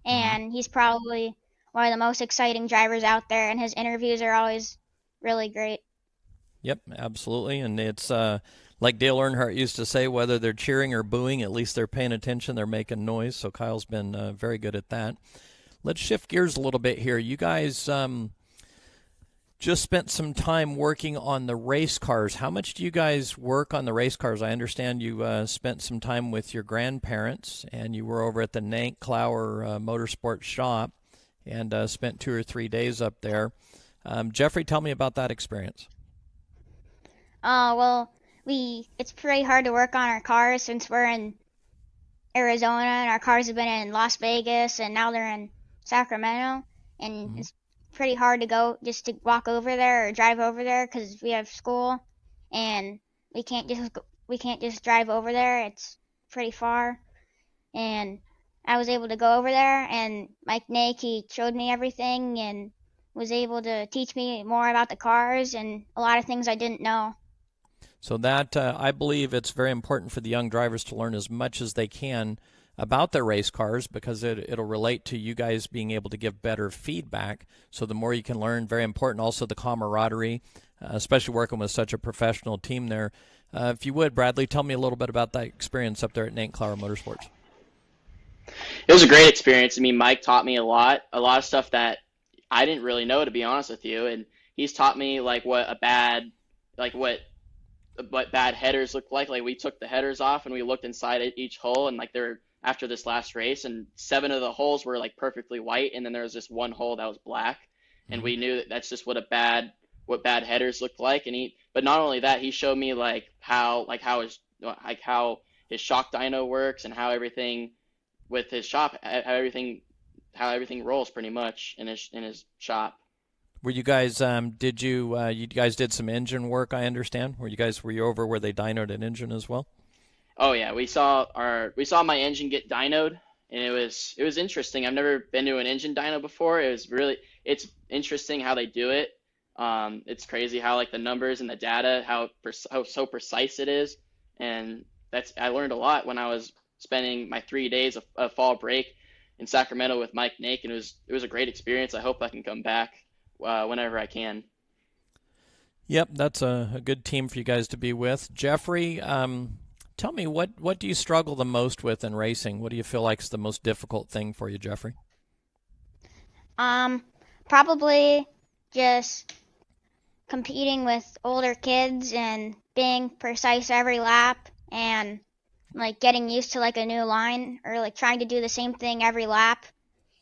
and he's probably one of the most exciting drivers out there, and his interviews are always really great. Yep, absolutely. And it's Like Dale Earnhardt used to say, whether they're cheering or booing, at least they're paying attention, they're making noise. So Kyle's been very good at that. Let's shift gears a little bit here. You guys just spent some time working on the race cars. How much do you guys work on the race cars? I understand you spent some time with your grandparents, and you were over at the Nank Clower Motorsports shop and spent 2 or 3 days up there. Jeffrey, tell me about that experience. Well, it's pretty hard to work on our cars since we're in Arizona, and our cars have been in Las Vegas, and now they're in Sacramento, and it's pretty hard to go just to walk over there or drive over there because we have school, and we can't just drive over there. It's pretty far, and I was able to go over there, and Mike Nake, he showed me everything and was able to teach me more about the cars and a lot of things I didn't know. So that I believe it's very important for the young drivers to learn as much as they can about their race cars, because it'll relate to you guys being able to give better feedback. So the more you can learn, very important. Also the camaraderie, especially working with such a professional team there. If you would, Bradley, tell me a little bit about that experience up there at Nank Clower Motorsports. It was a great experience. I mean, Mike taught me a lot of stuff that I didn't really know, to be honest with you. And he's taught me what bad headers look like. Like, we took the headers off and we looked inside each hole, and they're after this last race, and 7 of the holes were like perfectly white, and then there was this one hole that was black, and we knew that's just what bad headers looked like. And but not only that, he showed me how his shock dyno works and how everything with his shop, how everything rolls pretty much in his shop. Were you guys you guys did some engine work, I understand? Were you over where they dynoed an engine as well? Oh yeah, we saw my engine get dynoed, and it was interesting. I've never been to an engine dyno before. It's interesting how they do it. It's crazy how the numbers and the data, how so precise it is, and I learned a lot when I was spending my 3 days of fall break in Sacramento with Mike Nake, and it was a great experience. I hope I can come back whenever I can. Yep, that's a good team for you guys to be with. Jeffrey, tell me, what do you struggle the most with in racing? What do you feel like is the most difficult thing for you, Jeffrey? Probably just competing with older kids and being precise every lap, and getting used to a new line, or trying to do the same thing every lap.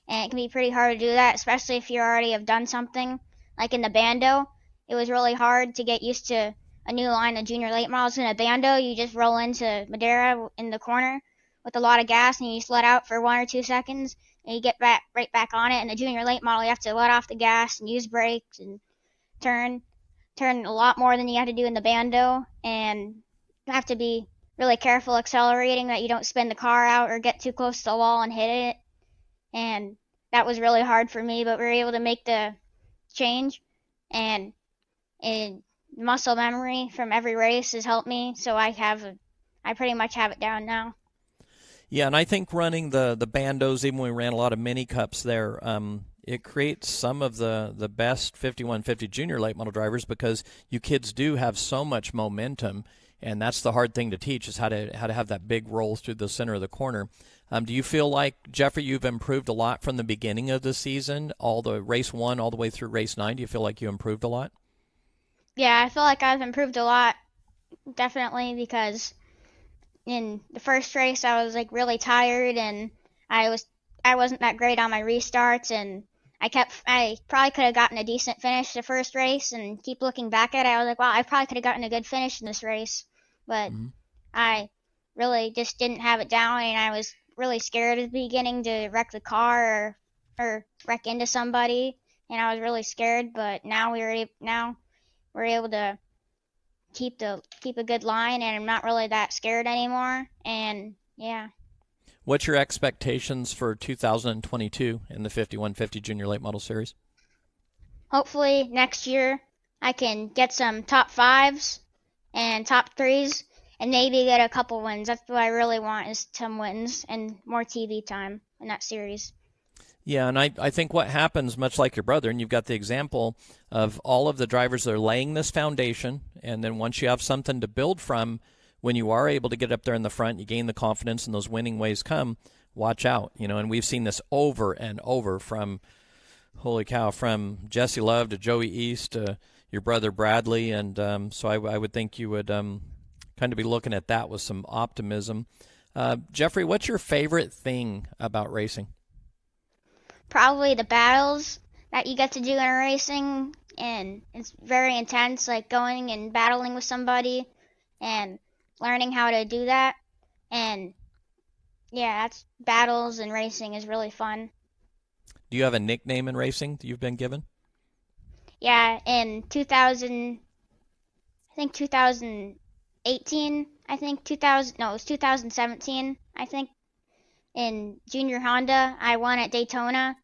And it can be pretty hard to do that, especially if you already have done something. Like in the Bando, it was really hard to get used to a new line of junior late models. In a Bando, you just roll into Madera in the corner with a lot of gas, and you just let out for 1 or 2 seconds, and you get right back on it. In the junior late model, you have to let off the gas and use brakes and turn a lot more than you have to do in the Bando, and you have to be really careful accelerating that you don't spin the car out or get too close to the wall and hit it. And that was really hard for me, but we were able to make the change, and muscle memory from every race has helped me, so I pretty much have it down now. Yeah, and I think running the Bandos, even when we ran a lot of mini cups there, it creates some of the best 5150 junior late model drivers, because you kids do have so much momentum, and that's the hard thing to teach, is how to have that big roll through the center of the corner. Do you feel like, Jeffrey, you've improved a lot from the beginning of the season, all the race 1 all the way through race 9? Do you feel like you improved a lot? Yeah, I feel like I've improved a lot, definitely, because in the first race I was really tired, and I wasn't that great on my restarts, and I probably could have gotten a decent finish the first race, and keep looking back at it, I was like, wow, I probably could have gotten a good finish in this race, but I really just didn't have it down, and I was really scared at the beginning to wreck the car or wreck into somebody, and I was really scared, but now we're able to keep a good line, and I'm not really that scared anymore, and yeah. What's your expectations for 2022 in the 5150 Junior Late Model Series? Hopefully next year I can get some top 5s and top 3s, and maybe get a couple wins. That's what I really want, is some wins and more TV time in that series. Yeah, and I think what happens, much like your brother, and you've got the example of all of the drivers that are laying this foundation, and then once you have something to build from, when you are able to get up there in the front, you gain the confidence and those winning ways come, watch out. And we've seen this over and over from, holy cow, from Jesse Love to Joey East to your brother Bradley, and so I would think you would kind of be looking at that with some optimism. Jeffrey, what's your favorite thing about racing? Probably the battles that you get to do in racing, and it's very intense, like going and battling with somebody and learning how to do that. And yeah, that's battles and racing is really fun. Do you have a nickname in racing that you've been given? Yeah, in 2018, it was 2017, I think, in junior Honda, I won at Daytona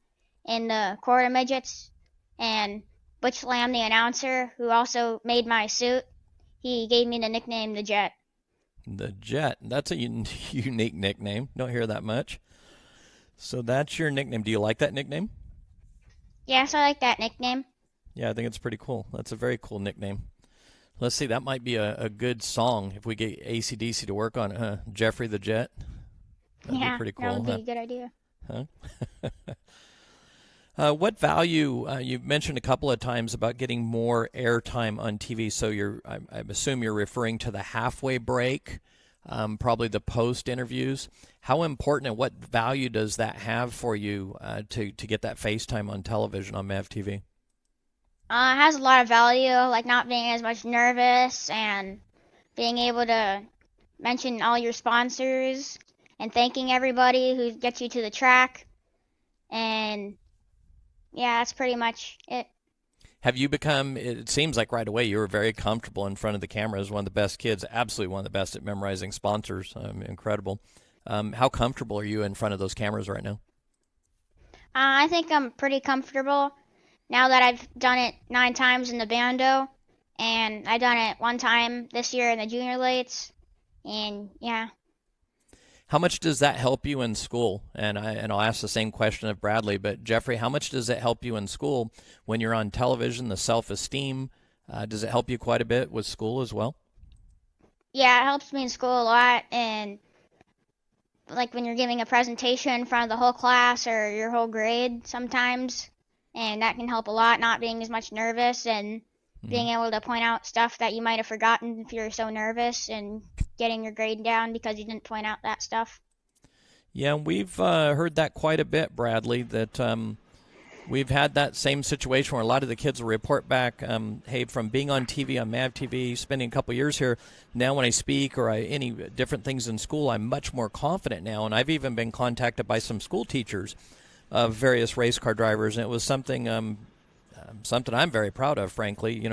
in the quarter midgets, and Butch Lamb, the announcer, who also made my suit, he gave me the nickname The Jet. The Jet. That's a unique nickname. Don't hear that much. So that's your nickname. Do you like that nickname? Yes, I like that nickname. Yeah, I think it's pretty cool. That's a very cool nickname. Let's see, that might be a good song if we get AC/DC to work on it, huh? Jeffrey the Jet. That'd be pretty cool. That would be a good idea. Huh? What value, you've mentioned a couple of times about getting more airtime on TV, so I assume you're referring to the halfway break, probably the post interviews. How important and what value does that have for you to get that FaceTime on television on MAV TV? It has a lot of value, like not being as much nervous and being able to mention all your sponsors and thanking everybody who gets you to the track. And yeah, that's pretty much it. Have you become, it seems like right away you were very comfortable in front of the camera as one of the best kids, absolutely one of the best at memorizing sponsors. Incredible. How comfortable are you in front of those cameras right now? I think I'm pretty comfortable now that I've done it 9 times in the Bando, and I've done it 1 time this year in the junior lates, and yeah. How much does that help you in school? And I'll ask the same question of Bradley, but Jeffrey, how much does it help you in school when you're on television, the self-esteem? Does it help you quite a bit with school as well? Yeah, it helps me in school a lot, and like when you're giving a presentation in front of the whole class or your whole grade sometimes, and that can help a lot, not being as much nervous and being able to point out stuff that you might have forgotten if you're so nervous and getting your grade down because you didn't point out that stuff. Yeah, we've heard that quite a bit, Bradley, that we've had that same situation where a lot of the kids will report back, hey, from being on TV, on MAV TV, spending a couple years here, now when I speak or any different things in school, I'm much more confident now. And I've even been contacted by some school teachers of various race car drivers, and it was something something I'm very proud of, frankly.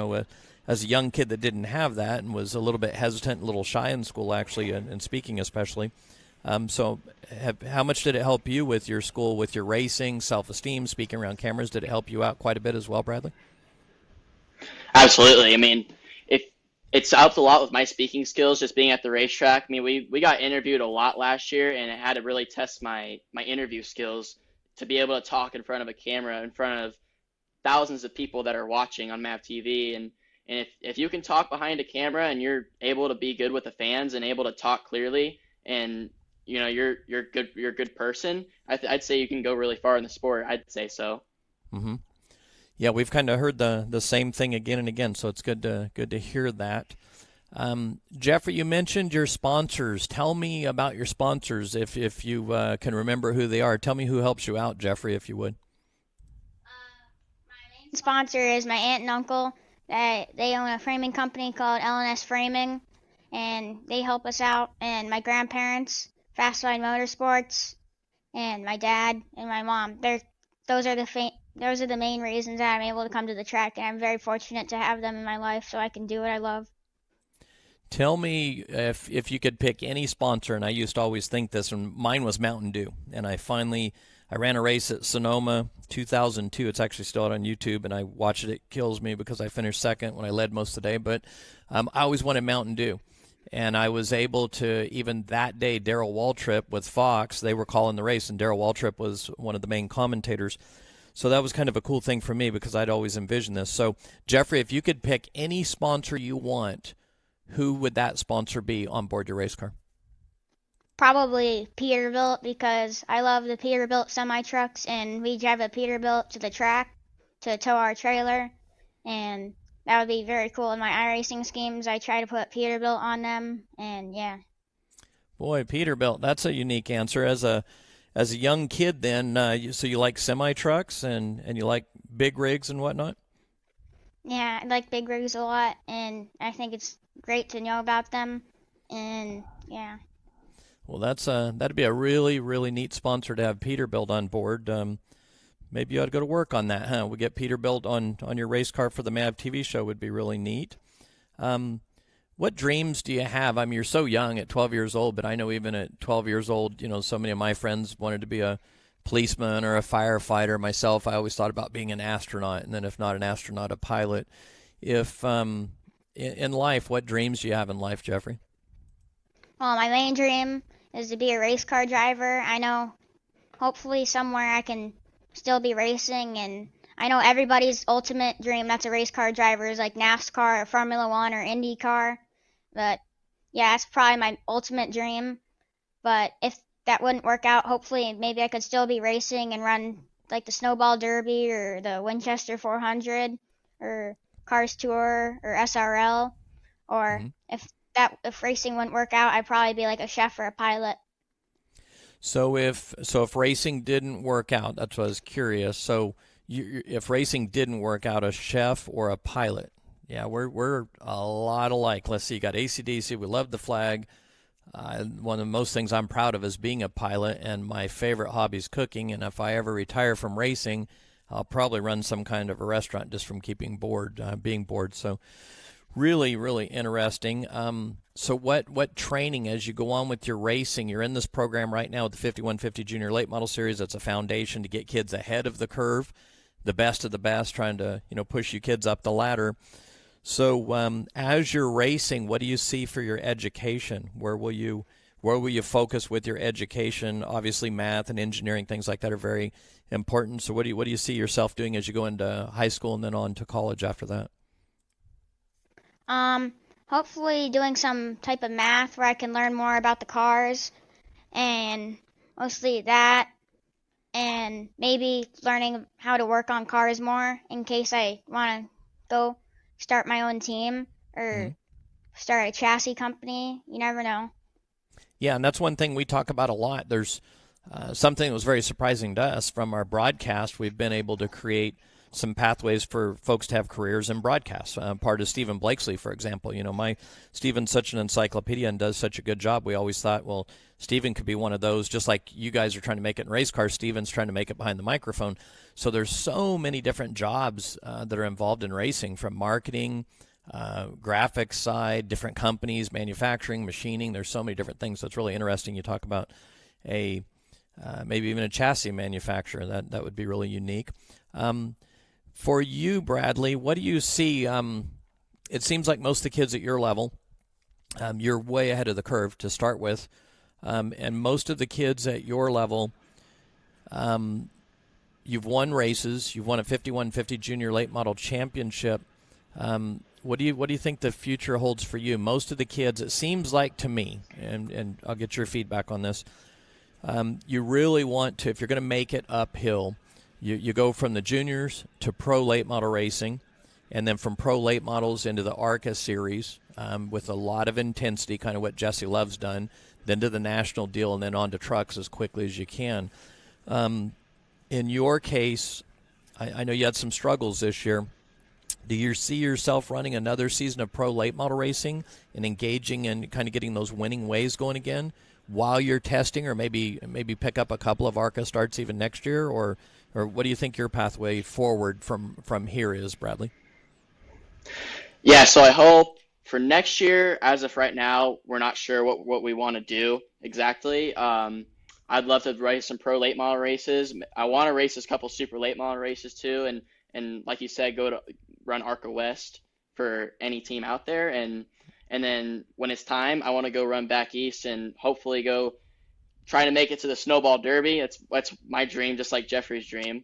As a young kid that didn't have that and was a little bit hesitant, a little shy in school, actually, and speaking especially. So how much did it help you with your school, with your racing, self-esteem, speaking around cameras? Did it help you out quite a bit as well, Bradley? Absolutely. I mean, it's helped a lot with my speaking skills, just being at the racetrack. I mean, we got interviewed a lot last year, and it had to really test my interview skills to be able to talk in front of a camera, in front of thousands of people that are watching on MAV TV. And if you can talk behind a camera and you're able to be good with the fans and able to talk clearly, and you're a good person, I'd say you can go really far in the sport. I'd say so. Mm-hmm. Yeah, we've kind of heard the same thing again and again, so it's good to hear that. Jeffrey, you mentioned your sponsors. Tell me about your sponsors, if you can remember who they are. Tell me who helps you out, Jeffrey, if you would. My main sponsor is my aunt and uncle. They own a framing company called L&S Framing, and they help us out. And my grandparents, Fast Line Motorsports, and my dad and my mom. Those are the main reasons that I'm able to come to the track, and I'm very fortunate to have them in my life so I can do what I love. Tell me if you could pick any sponsor, and I used to always think this, and mine was Mountain Dew. And I ran a race at Sonoma 2002. It's actually still out on YouTube, and I watch it. It kills me because I finished second when I led most of the day. But I always wanted Mountain Dew. And I was able to, even that day, Darrell Waltrip with Fox, they were calling the race, and Darrell Waltrip was one of the main commentators. So that was kind of a cool thing for me because I'd always envisioned this. So, Jeffrey, if you could pick any sponsor you want, who would that sponsor be on board your race car? Probably Peterbilt, because I love the Peterbilt semi-trucks, and we drive a Peterbilt to the track to tow our trailer, and that would be very cool. In my iRacing schemes, I try to put Peterbilt on them, and yeah. Boy, Peterbilt, that's a unique answer. As a young kid then, so you like semi-trucks and you like big rigs and whatnot? Yeah, I like big rigs a lot, and I think it's great to know about them, and yeah. Well, that'd be a really, really neat sponsor to have Peterbilt on board. Maybe you ought to go to work on that, huh? We get Peterbilt on your race car for the MAV TV show would be really neat. What dreams do you have? I mean, you're so young at 12 years old, but I know even at 12 years old, so many of my friends wanted to be a policeman or a firefighter. Myself, I always thought about being an astronaut, and then if not an astronaut, a pilot. If in life, what dreams do you have in life, Jeffrey? Well, my main dream is to be a race car driver. I know hopefully somewhere I can still be racing, and I know everybody's ultimate dream that's a race car driver is like NASCAR or Formula One or IndyCar. But yeah, that's probably my ultimate dream. But if that wouldn't work out, hopefully maybe I could still be racing and run like the Snowball Derby or the Winchester 400 or Cars Tour or SRL. Or if racing wouldn't work out, I'd probably be like a chef or a pilot. So if racing didn't work out, that's what I was curious. So if racing didn't work out, a chef or a pilot? Yeah, we're a lot alike. Let's see, you got AC/DC. We love the flag. One of the most things I'm proud of is being a pilot, and my favorite hobby is cooking. And if I ever retire from racing, I'll probably run some kind of a restaurant just from being bored. So really, really interesting. So what training as you go on with your racing? You're in this program right now with the 5150 Junior Late Model Series. That's a foundation to get kids ahead of the curve, the best of the best, trying to push you kids up the ladder. So as you're racing, what do you see for your education? Where will you focus with your education? Obviously, math and engineering, things like that are very important. So what do you see yourself doing as you go into high school and then on to college after that? Hopefully doing some type of math where I can learn more about the cars, and mostly that, and maybe learning how to work on cars more in case I want to go start my own team or start a chassis company. You never know. Yeah, and that's one thing we talk about a lot. There's something that was very surprising to us from our broadcast. We've been able to create some pathways for folks to have careers in broadcast. Part of Stephen Blakesley, for example. Stephen's such an encyclopedia and does such a good job. We always thought, well, Stephen could be one of those, just like you guys are trying to make it in race cars. Stephen's trying to make it behind the microphone. So there's so many different jobs that are involved in racing, from marketing, graphics side, different companies, manufacturing, machining. There's so many different things. So it's really interesting. You talk about maybe even a chassis manufacturer. That would be really unique. For you, Bradley, what do you see? It seems like most of the kids at your level, you're way ahead of the curve to start with. And most of the kids at your level, you've won races. You've won a 5150 Junior Late Model Championship. What do you think the future holds for you? Most of the kids, it seems like to me, and I'll get your feedback on this, you really want to, if you're going to make it uphill, you go from the juniors to pro late model racing, and then from pro late models into the ARCA series with a lot of intensity, kind of what Jesse Love's done, then to the national deal, and then on to trucks as quickly as you can. In your case, I know you had some struggles this year. Do you see yourself running another season of pro late model racing and engaging and kind of getting those winning ways going again while you're testing, or maybe pick up a couple of ARCA starts even next year, or what do you think your pathway forward from here is, Bradley? Yeah, so I hope for next year, as of right now, we're not sure what we want to do exactly. I'd love to race some pro late model races. I want to race a couple super late model races too, and like you said, go to run ARCA West for any team out there. And And then when it's time, I want to go run back east and hopefully go try to make it to the Snowball Derby. That's my dream, just like Jeffrey's dream.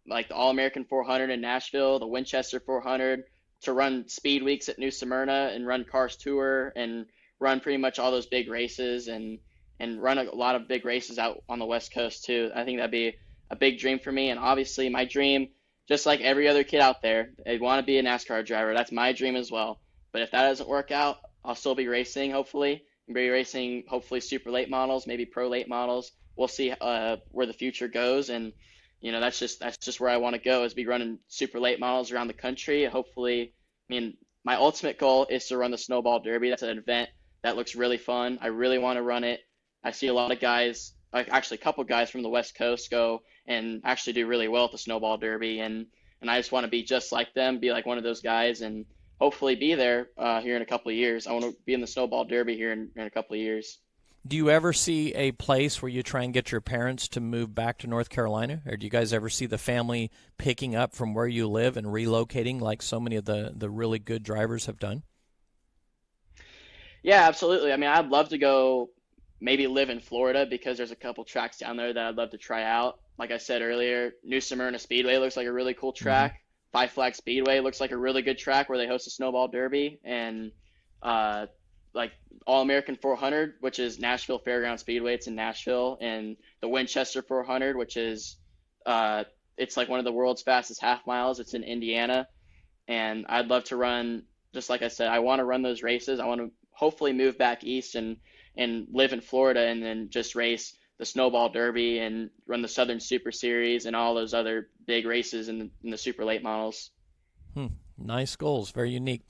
Like the All-American 400 in Nashville, the Winchester 400, to run speed weeks at New Smyrna and run Cars Tour and run pretty much all those big races and run a lot of big races out on the West Coast too. I think that'd be a big dream for me. And obviously my dream, just like every other kid out there, they want to be a NASCAR driver. That's my dream as well. But if that doesn't work out, I'll still be racing, hopefully. And be racing, hopefully, super late models, maybe pro late models. We'll see where the future goes. And, you know, that's just where I want to go, is be running super late models around the country. Hopefully, I mean, my ultimate goal is to run the Snowball Derby. That's an event that looks really fun. I really want to run it. I see a lot of guys, actually a couple guys from the West Coast go and actually do really well at the Snowball Derby. And I just want to be just like them, be like one of those guys, and hopefully be there here in a couple of years. I want to be in the Snowball Derby here in a couple of years. Do you ever see a place where you try and get your parents to move back to North Carolina? Or do you guys ever see the family picking up from where you live and relocating like so many of the really good drivers have done? Yeah, absolutely. I mean, I'd love to go maybe live in Florida because there's a couple tracks down there that I'd love to try out. Like I said earlier, New Smyrna Speedway looks like a really cool track. Mm-hmm. Five Flag Speedway looks like a really good track where they host a Snowball Derby. And like All-American 400, which is Nashville Fairground Speedway. It's in Nashville. And the Winchester 400, which is it's like one of the world's fastest half miles. It's in Indiana. And I'd love to run, just like I said, I want to run those races. I want to hopefully move back east and live in Florida and then just race the Snowball Derby and run the Southern Super Series and all those other big races in the super late models. Nice goals. Very unique.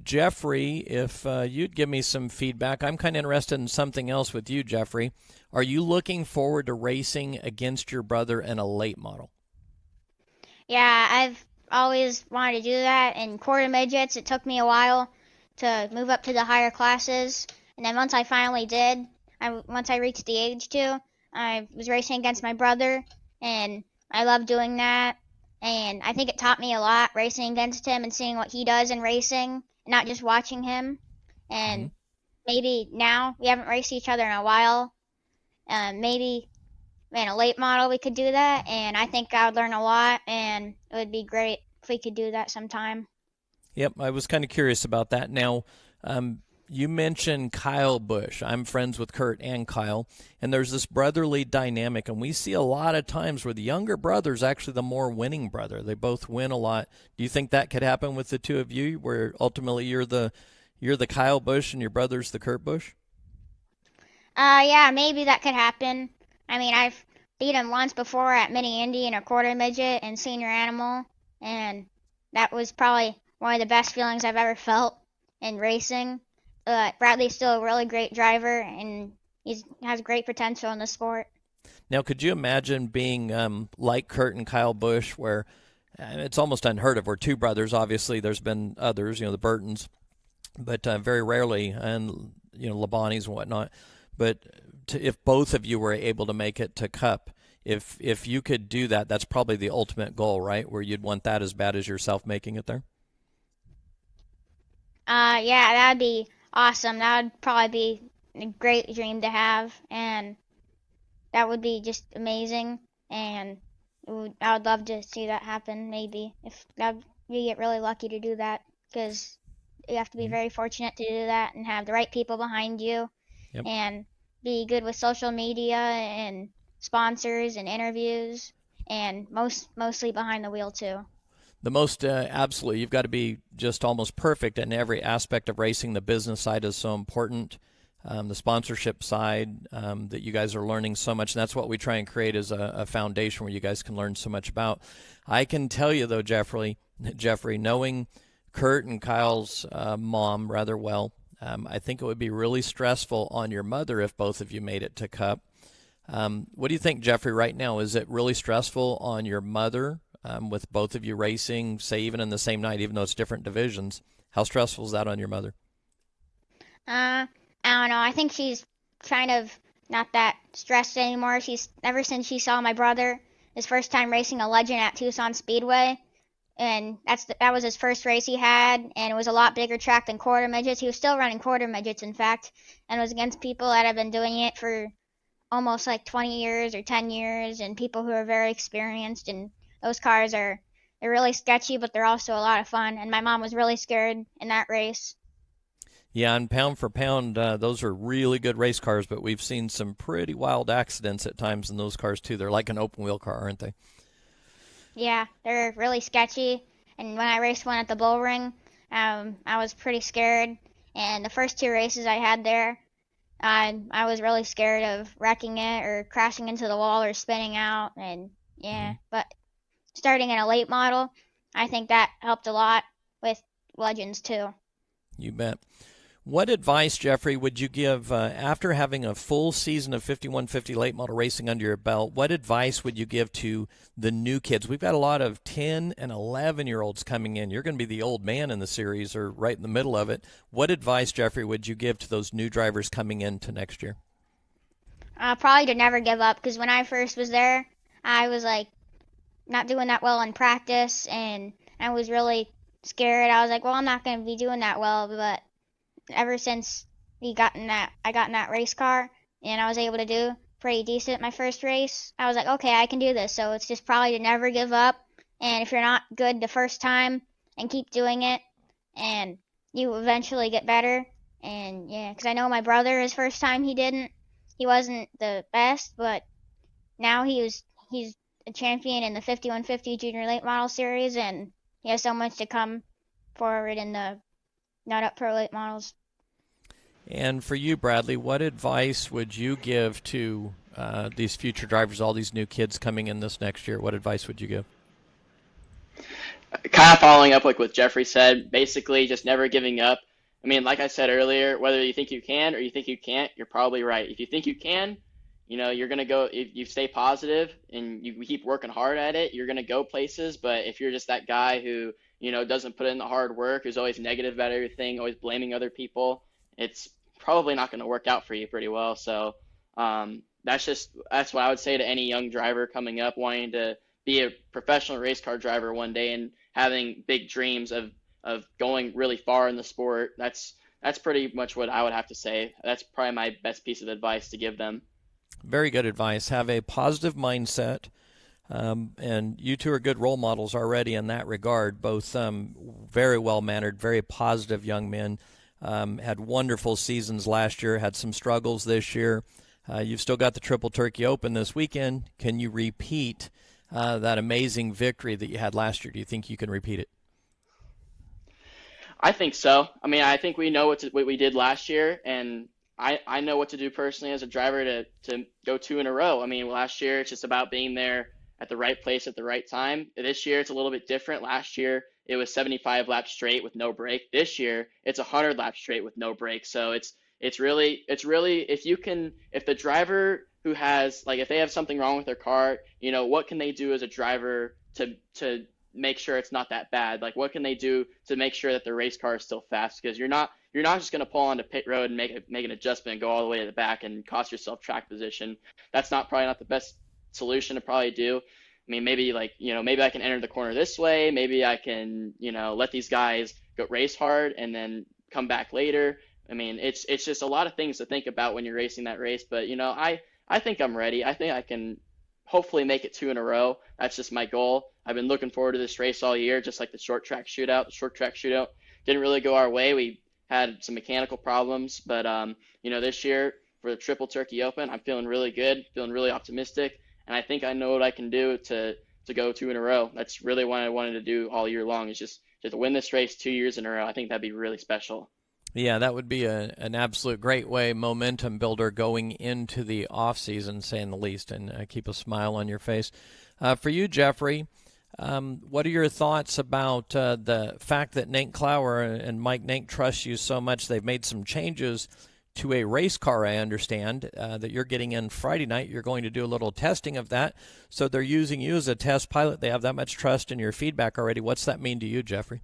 Jeffrey, if you'd give me some feedback, I'm kind of interested in something else with you, Jeffrey. Are you looking forward to racing against your brother in a late model? Yeah, I've always wanted to do that. In quarter midgets, it took me a while to move up to the higher classes. And then once I finally did, once I reached the age 2, I was racing against my brother, and I love doing that. And I think it taught me a lot, racing against him and seeing what he does in racing, and not just watching him. And maybe now, we haven't raced each other in a while, maybe in a late model we could do that, and I think I would learn a lot, and it would be great if we could do that sometime. Yep, I was kind of curious about that. Now, you mentioned Kyle Busch. I'm friends with Kurt and Kyle, and there's this brotherly dynamic, and we see a lot of times where the younger brother is actually the more winning brother. They both win a lot. Do you think that could happen with the two of you, where ultimately you're the Kyle Busch and your brother's the Kurt Busch? Yeah, maybe that could happen. I mean, I've beat him once before at Mini Indy in a quarter midget and senior animal, and that was probably one of the best feelings I've ever felt in racing. Bradley's still a really great driver, and he has great potential in the sport. Now, could you imagine being like Kurt and Kyle Busch, where it's almost unheard of, where two brothers, obviously there's been others, the Burtons, but very rarely, and, Labanis and whatnot, but if both of you were able to make it to Cup, if you could do that, that's probably the ultimate goal, right, where you'd want that as bad as yourself making it there? Yeah, that'd be awesome. That would probably be a great dream to have, and that would be just amazing. And I would love to see that happen. Maybe if you get really lucky to do that, because you have to be very fortunate to do that and have the right people behind you, and be good with social media and sponsors and interviews, and mostly behind the wheel too. The most, absolutely, you've got to be just almost perfect in every aspect of racing. The business side is so important, the sponsorship side, that you guys are learning so much, and that's what we try and create as a foundation where you guys can learn so much about. I can tell you, though, Jeffrey, knowing Kurt and Kyle's mom rather well, I think it would be really stressful on your mother if both of you made it to Cup. What do you think, Jeffrey, right now? Is it really stressful on your mother with both of you racing, say even in the same night, even though it's different divisions? How stressful is that on your mother? I don't know. I think she's kind of not that stressed anymore. Ever since she saw my brother his first time racing a Legend at Tucson Speedway, and that was his first race he had, and it was a lot bigger track than quarter midgets. He was still running quarter midgets, in fact, and it was against people that have been doing it for almost like 20 years or 10 years, and people who are very experienced. And those cars they're really sketchy, but they're also a lot of fun. And my mom was really scared in that race. Yeah, and pound for pound, those are really good race cars, but we've seen some pretty wild accidents at times in those cars, too. They're like an open-wheel car, aren't they? Yeah, they're really sketchy. And when I raced one at the bull ring, I was pretty scared. And the first 2 races I had there, I was really scared of wrecking it or crashing into the wall or spinning out. And yeah, but starting in a late model, I think that helped a lot with Legends too. You bet. What advice, Jeffrey, would you give after having a full season of 5150 late model racing under your belt? What advice would you give to the new kids? We've got a lot of 10 and 11-year-olds coming in. You're going to be the old man in the series or right in the middle of it. What advice, Jeffrey, would you give to those new drivers coming into next year? Probably to never give up, because when I first was there, I was like not doing that well in practice, and I was really scared. I was like, well, I'm not going to be doing that well, but ever since I got in that race car and I was able to do pretty decent my first race, I was like, okay, I can do this. So it's just probably to never give up, and if you're not good the first time, and keep doing it, and you eventually get better. And yeah, because I know my brother, his first time he wasn't the best, but now he's a champion in the 5150 junior late model series, and he has so much to come forward in the Nut Up Pro late models. And for you, Bradley, what advice would you give to these future drivers, all these new kids coming in this next year? What advice would you give? Kind of following up like what Jeffrey said, basically just never giving up. I mean, like I said earlier, whether you think you can or you think you can't, you're probably right. If you think you can, you're going to go, if you stay positive and you keep working hard at it, you're going to go places. But if you're just that guy who, doesn't put in the hard work, who's always negative about everything, always blaming other people, it's probably not going to work out for you pretty well. So that's what I would say to any young driver coming up, wanting to be a professional race car driver one day and having big dreams of going really far in the sport. That's pretty much what I would have to say. That's probably my best piece of advice to give them. Very good advice. Have a positive mindset. And you two are good role models already in that regard, both very well-mannered, very positive young men. Had wonderful seasons last year, had some struggles this year. You've still got the Triple Turkey Open this weekend. Can you repeat that amazing victory that you had last year? Do you think you can repeat it? I think so. I mean, I think we know what we did last year, and I know what to do personally as a driver to go 2 in a row. I mean, last year it's just about being there at the right place at the right time. This year it's a little bit different. Last year it was 75 laps straight with no break. This year it's 100 laps straight with no break. So it's really if the driver who has, like, if they have something wrong with their car, what can they do as a driver to make sure it's not that bad? Like, what can they do to make sure that the race car is still fast? Because you're not just going to pull onto pit road and make an adjustment and go all the way to the back and cost yourself track position. That's probably not the best solution to probably do. I mean, maybe maybe I can enter the corner this way. Maybe I can, let these guys go race hard and then come back later. I mean, it's just a lot of things to think about when you're racing that race. But, I think I'm ready. I think I can hopefully make it 2 in a row. That's just my goal. I've been looking forward to this race all year, just like the short track shootout. The short track shootout didn't really go our way. We had some mechanical problems, but this year for the Triple Turkey Open, I'm feeling really good, feeling really optimistic, and I think I know what I can do to go 2 in a row. That's really what I wanted to do all year long, is just to win this race 2 years in a row. I think that'd be really special. Yeah, that would be an absolute great way, momentum builder going into the off season, saying the least, and keep a smile on your face. For you, Jeffrey, what are your thoughts about the fact that Nate Clower and Mike Nate trust you so much? They've made some changes to a race car, I understand, that you're getting in Friday night. You're going to do a little testing of that. So they're using you as a test pilot. They have that much trust in your feedback already. What's that mean to you, Jeffrey?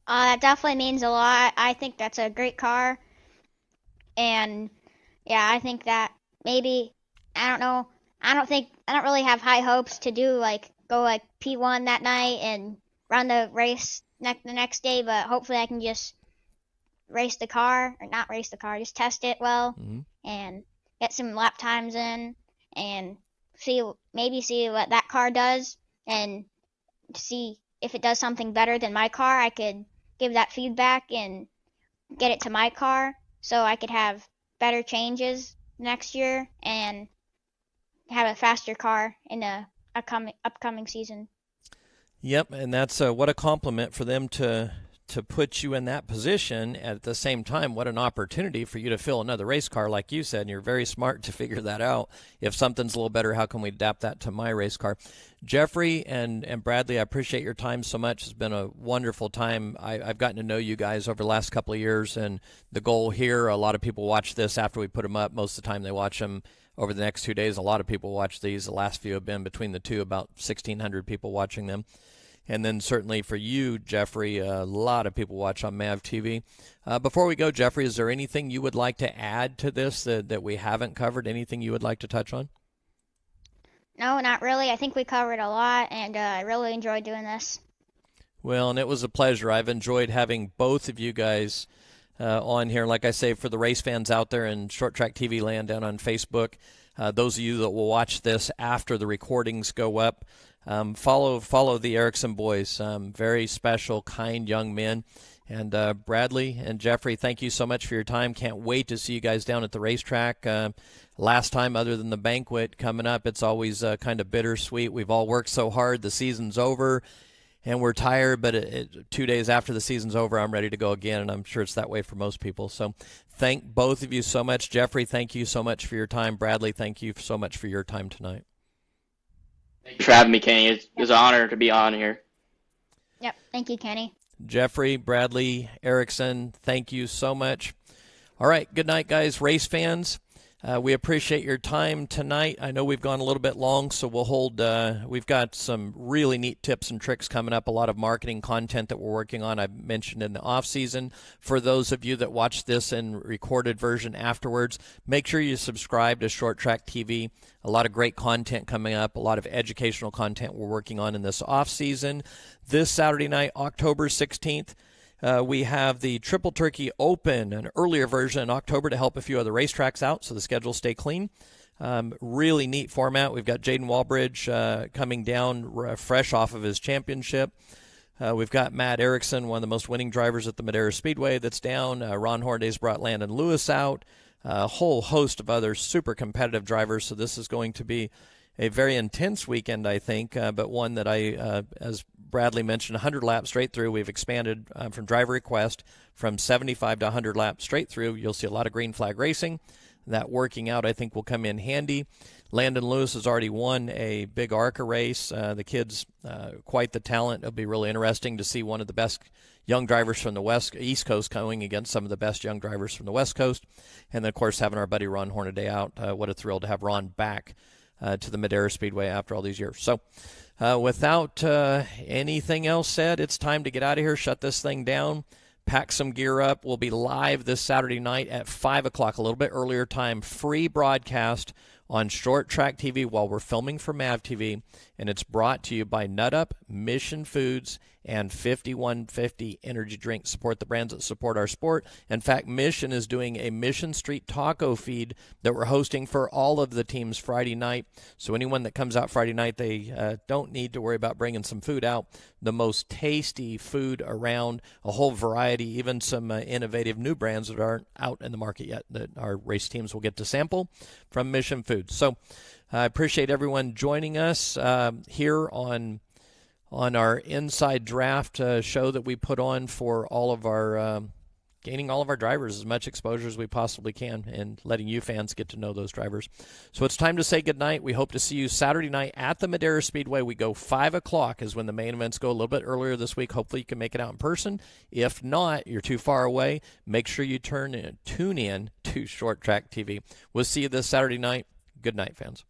That definitely means a lot. I think that's a great car. And yeah, I think that maybe, I don't know, I don't really have high hopes to go P1 that night and run the race the next day, but hopefully I can just race the car, or not race the car, just test it well and get some lap times in and see what that car does, and see if it does something better than my car. I could give that feedback and get it to my car so I could have better changes next year and have a faster car in the upcoming season. Yep, and that's what a compliment for them to put you in that position. At the same time, what an opportunity for you to fill another race car, like you said, and you're very smart to figure that out. If something's a little better, how can we adapt that to my race car? Jeffrey and Bradley, I appreciate your time so much. It's been a wonderful time. I've gotten to know you guys over the last couple of years, and the goal here, a lot of people watch this after we put them up. Most of the time they watch them over the next 2 days. A lot of people watch these. The last few have been between the two, about 1,600 people watching them. And then certainly for you, Jeffrey, a lot of people watch on MAV TV. Before we go, Jeffrey, is there anything you would like to add to this that we haven't covered? Anything you would like to touch on? No, not really. I think we covered a lot, and I really enjoyed doing this. Well, and it was a pleasure. I've enjoyed having both of you guys on here. Like I say, for the race fans out there in Short Track TV land down on Facebook, those of you that will watch this after the recordings go up, follow the Erickson boys. Very special, kind young men. And Bradley and Jeffrey, thank you so much for your time. Can't wait to see you guys down at the racetrack. Last time, other than the banquet coming up, it's always kind of bittersweet. We've all worked so hard. The season's over, and we're tired. But 2 days after the season's over, I'm ready to go again, and I'm sure it's that way for most people. So thank both of you so much. Jeffrey, thank you so much for your time. Bradley, thank you so much for your time tonight. Thank you for having me, Kenny. It's an honor to be on here. Yep. Thank you, Kenny. Jeffrey, Bradley, Erickson, thank you so much. All right, good night, guys. Race fans, we appreciate your time tonight. I know we've gone a little bit long, so we'll hold. We've got some really neat tips and tricks coming up, a lot of marketing content that we're working on. I mentioned in the off season. For those of you that watch this in recorded version afterwards, make sure you subscribe to Short Track TV. A lot of great content coming up, a lot of educational content we're working on in this off season. This Saturday night, October 16th, we have the Triple Turkey Open, an earlier version in October to help a few other racetracks out so the schedule stay clean. Really neat format. We've got Jaden Walbridge coming down fresh off of his championship. We've got Matt Erickson, one of the most winning drivers at the Madera Speedway, that's down. Ron Hornaday's brought Landon Lewis out. A whole host of other super competitive drivers. So this is going to be a very intense weekend, I think, but one that as Bradley mentioned, 100 laps straight through. We've expanded from driver request from 75 to 100 laps straight through. You'll see a lot of green flag racing. That working out, I think, will come in handy. Landon Lewis has already won a big ARCA race. The kid's quite the talent. It'll be really interesting to see one of the best young drivers from the East Coast going against some of the best young drivers from the West Coast. And then, of course, having our buddy Ron Hornaday out. What a thrill to have Ron back to the Madera Speedway after all these years. So without anything else said, it's time to get out of here, shut this thing down, pack some gear up. We'll be live this Saturday night at 5 o'clock, a little bit earlier time, free broadcast on Short Track TV while we're filming for MAV TV, and it's brought to you by Nut Up, Mission Foods, and 5150 Energy Drink. Support the brands that support our sport. In fact, Mission is doing a Mission Street taco feed that we're hosting for all of the teams Friday night. So anyone that comes out Friday night, they don't need to worry about bringing some food out. The most tasty food around, a whole variety, even some innovative new brands that aren't out in the market yet that our race teams will get to sample from Mission Foods. So I appreciate everyone joining us here on our Inside Draft show that we put on for all of our gaining all of our drivers as much exposure as we possibly can and letting you fans get to know those drivers. So it's time to say goodnight. We hope to see you Saturday night at the Madera Speedway. We go 5 o'clock is when the main events go, a little bit earlier this week. Hopefully you can make it out in person. If not, you're too far away, make sure you tune in to Short Track TV. We'll see you this Saturday night. Good night, fans.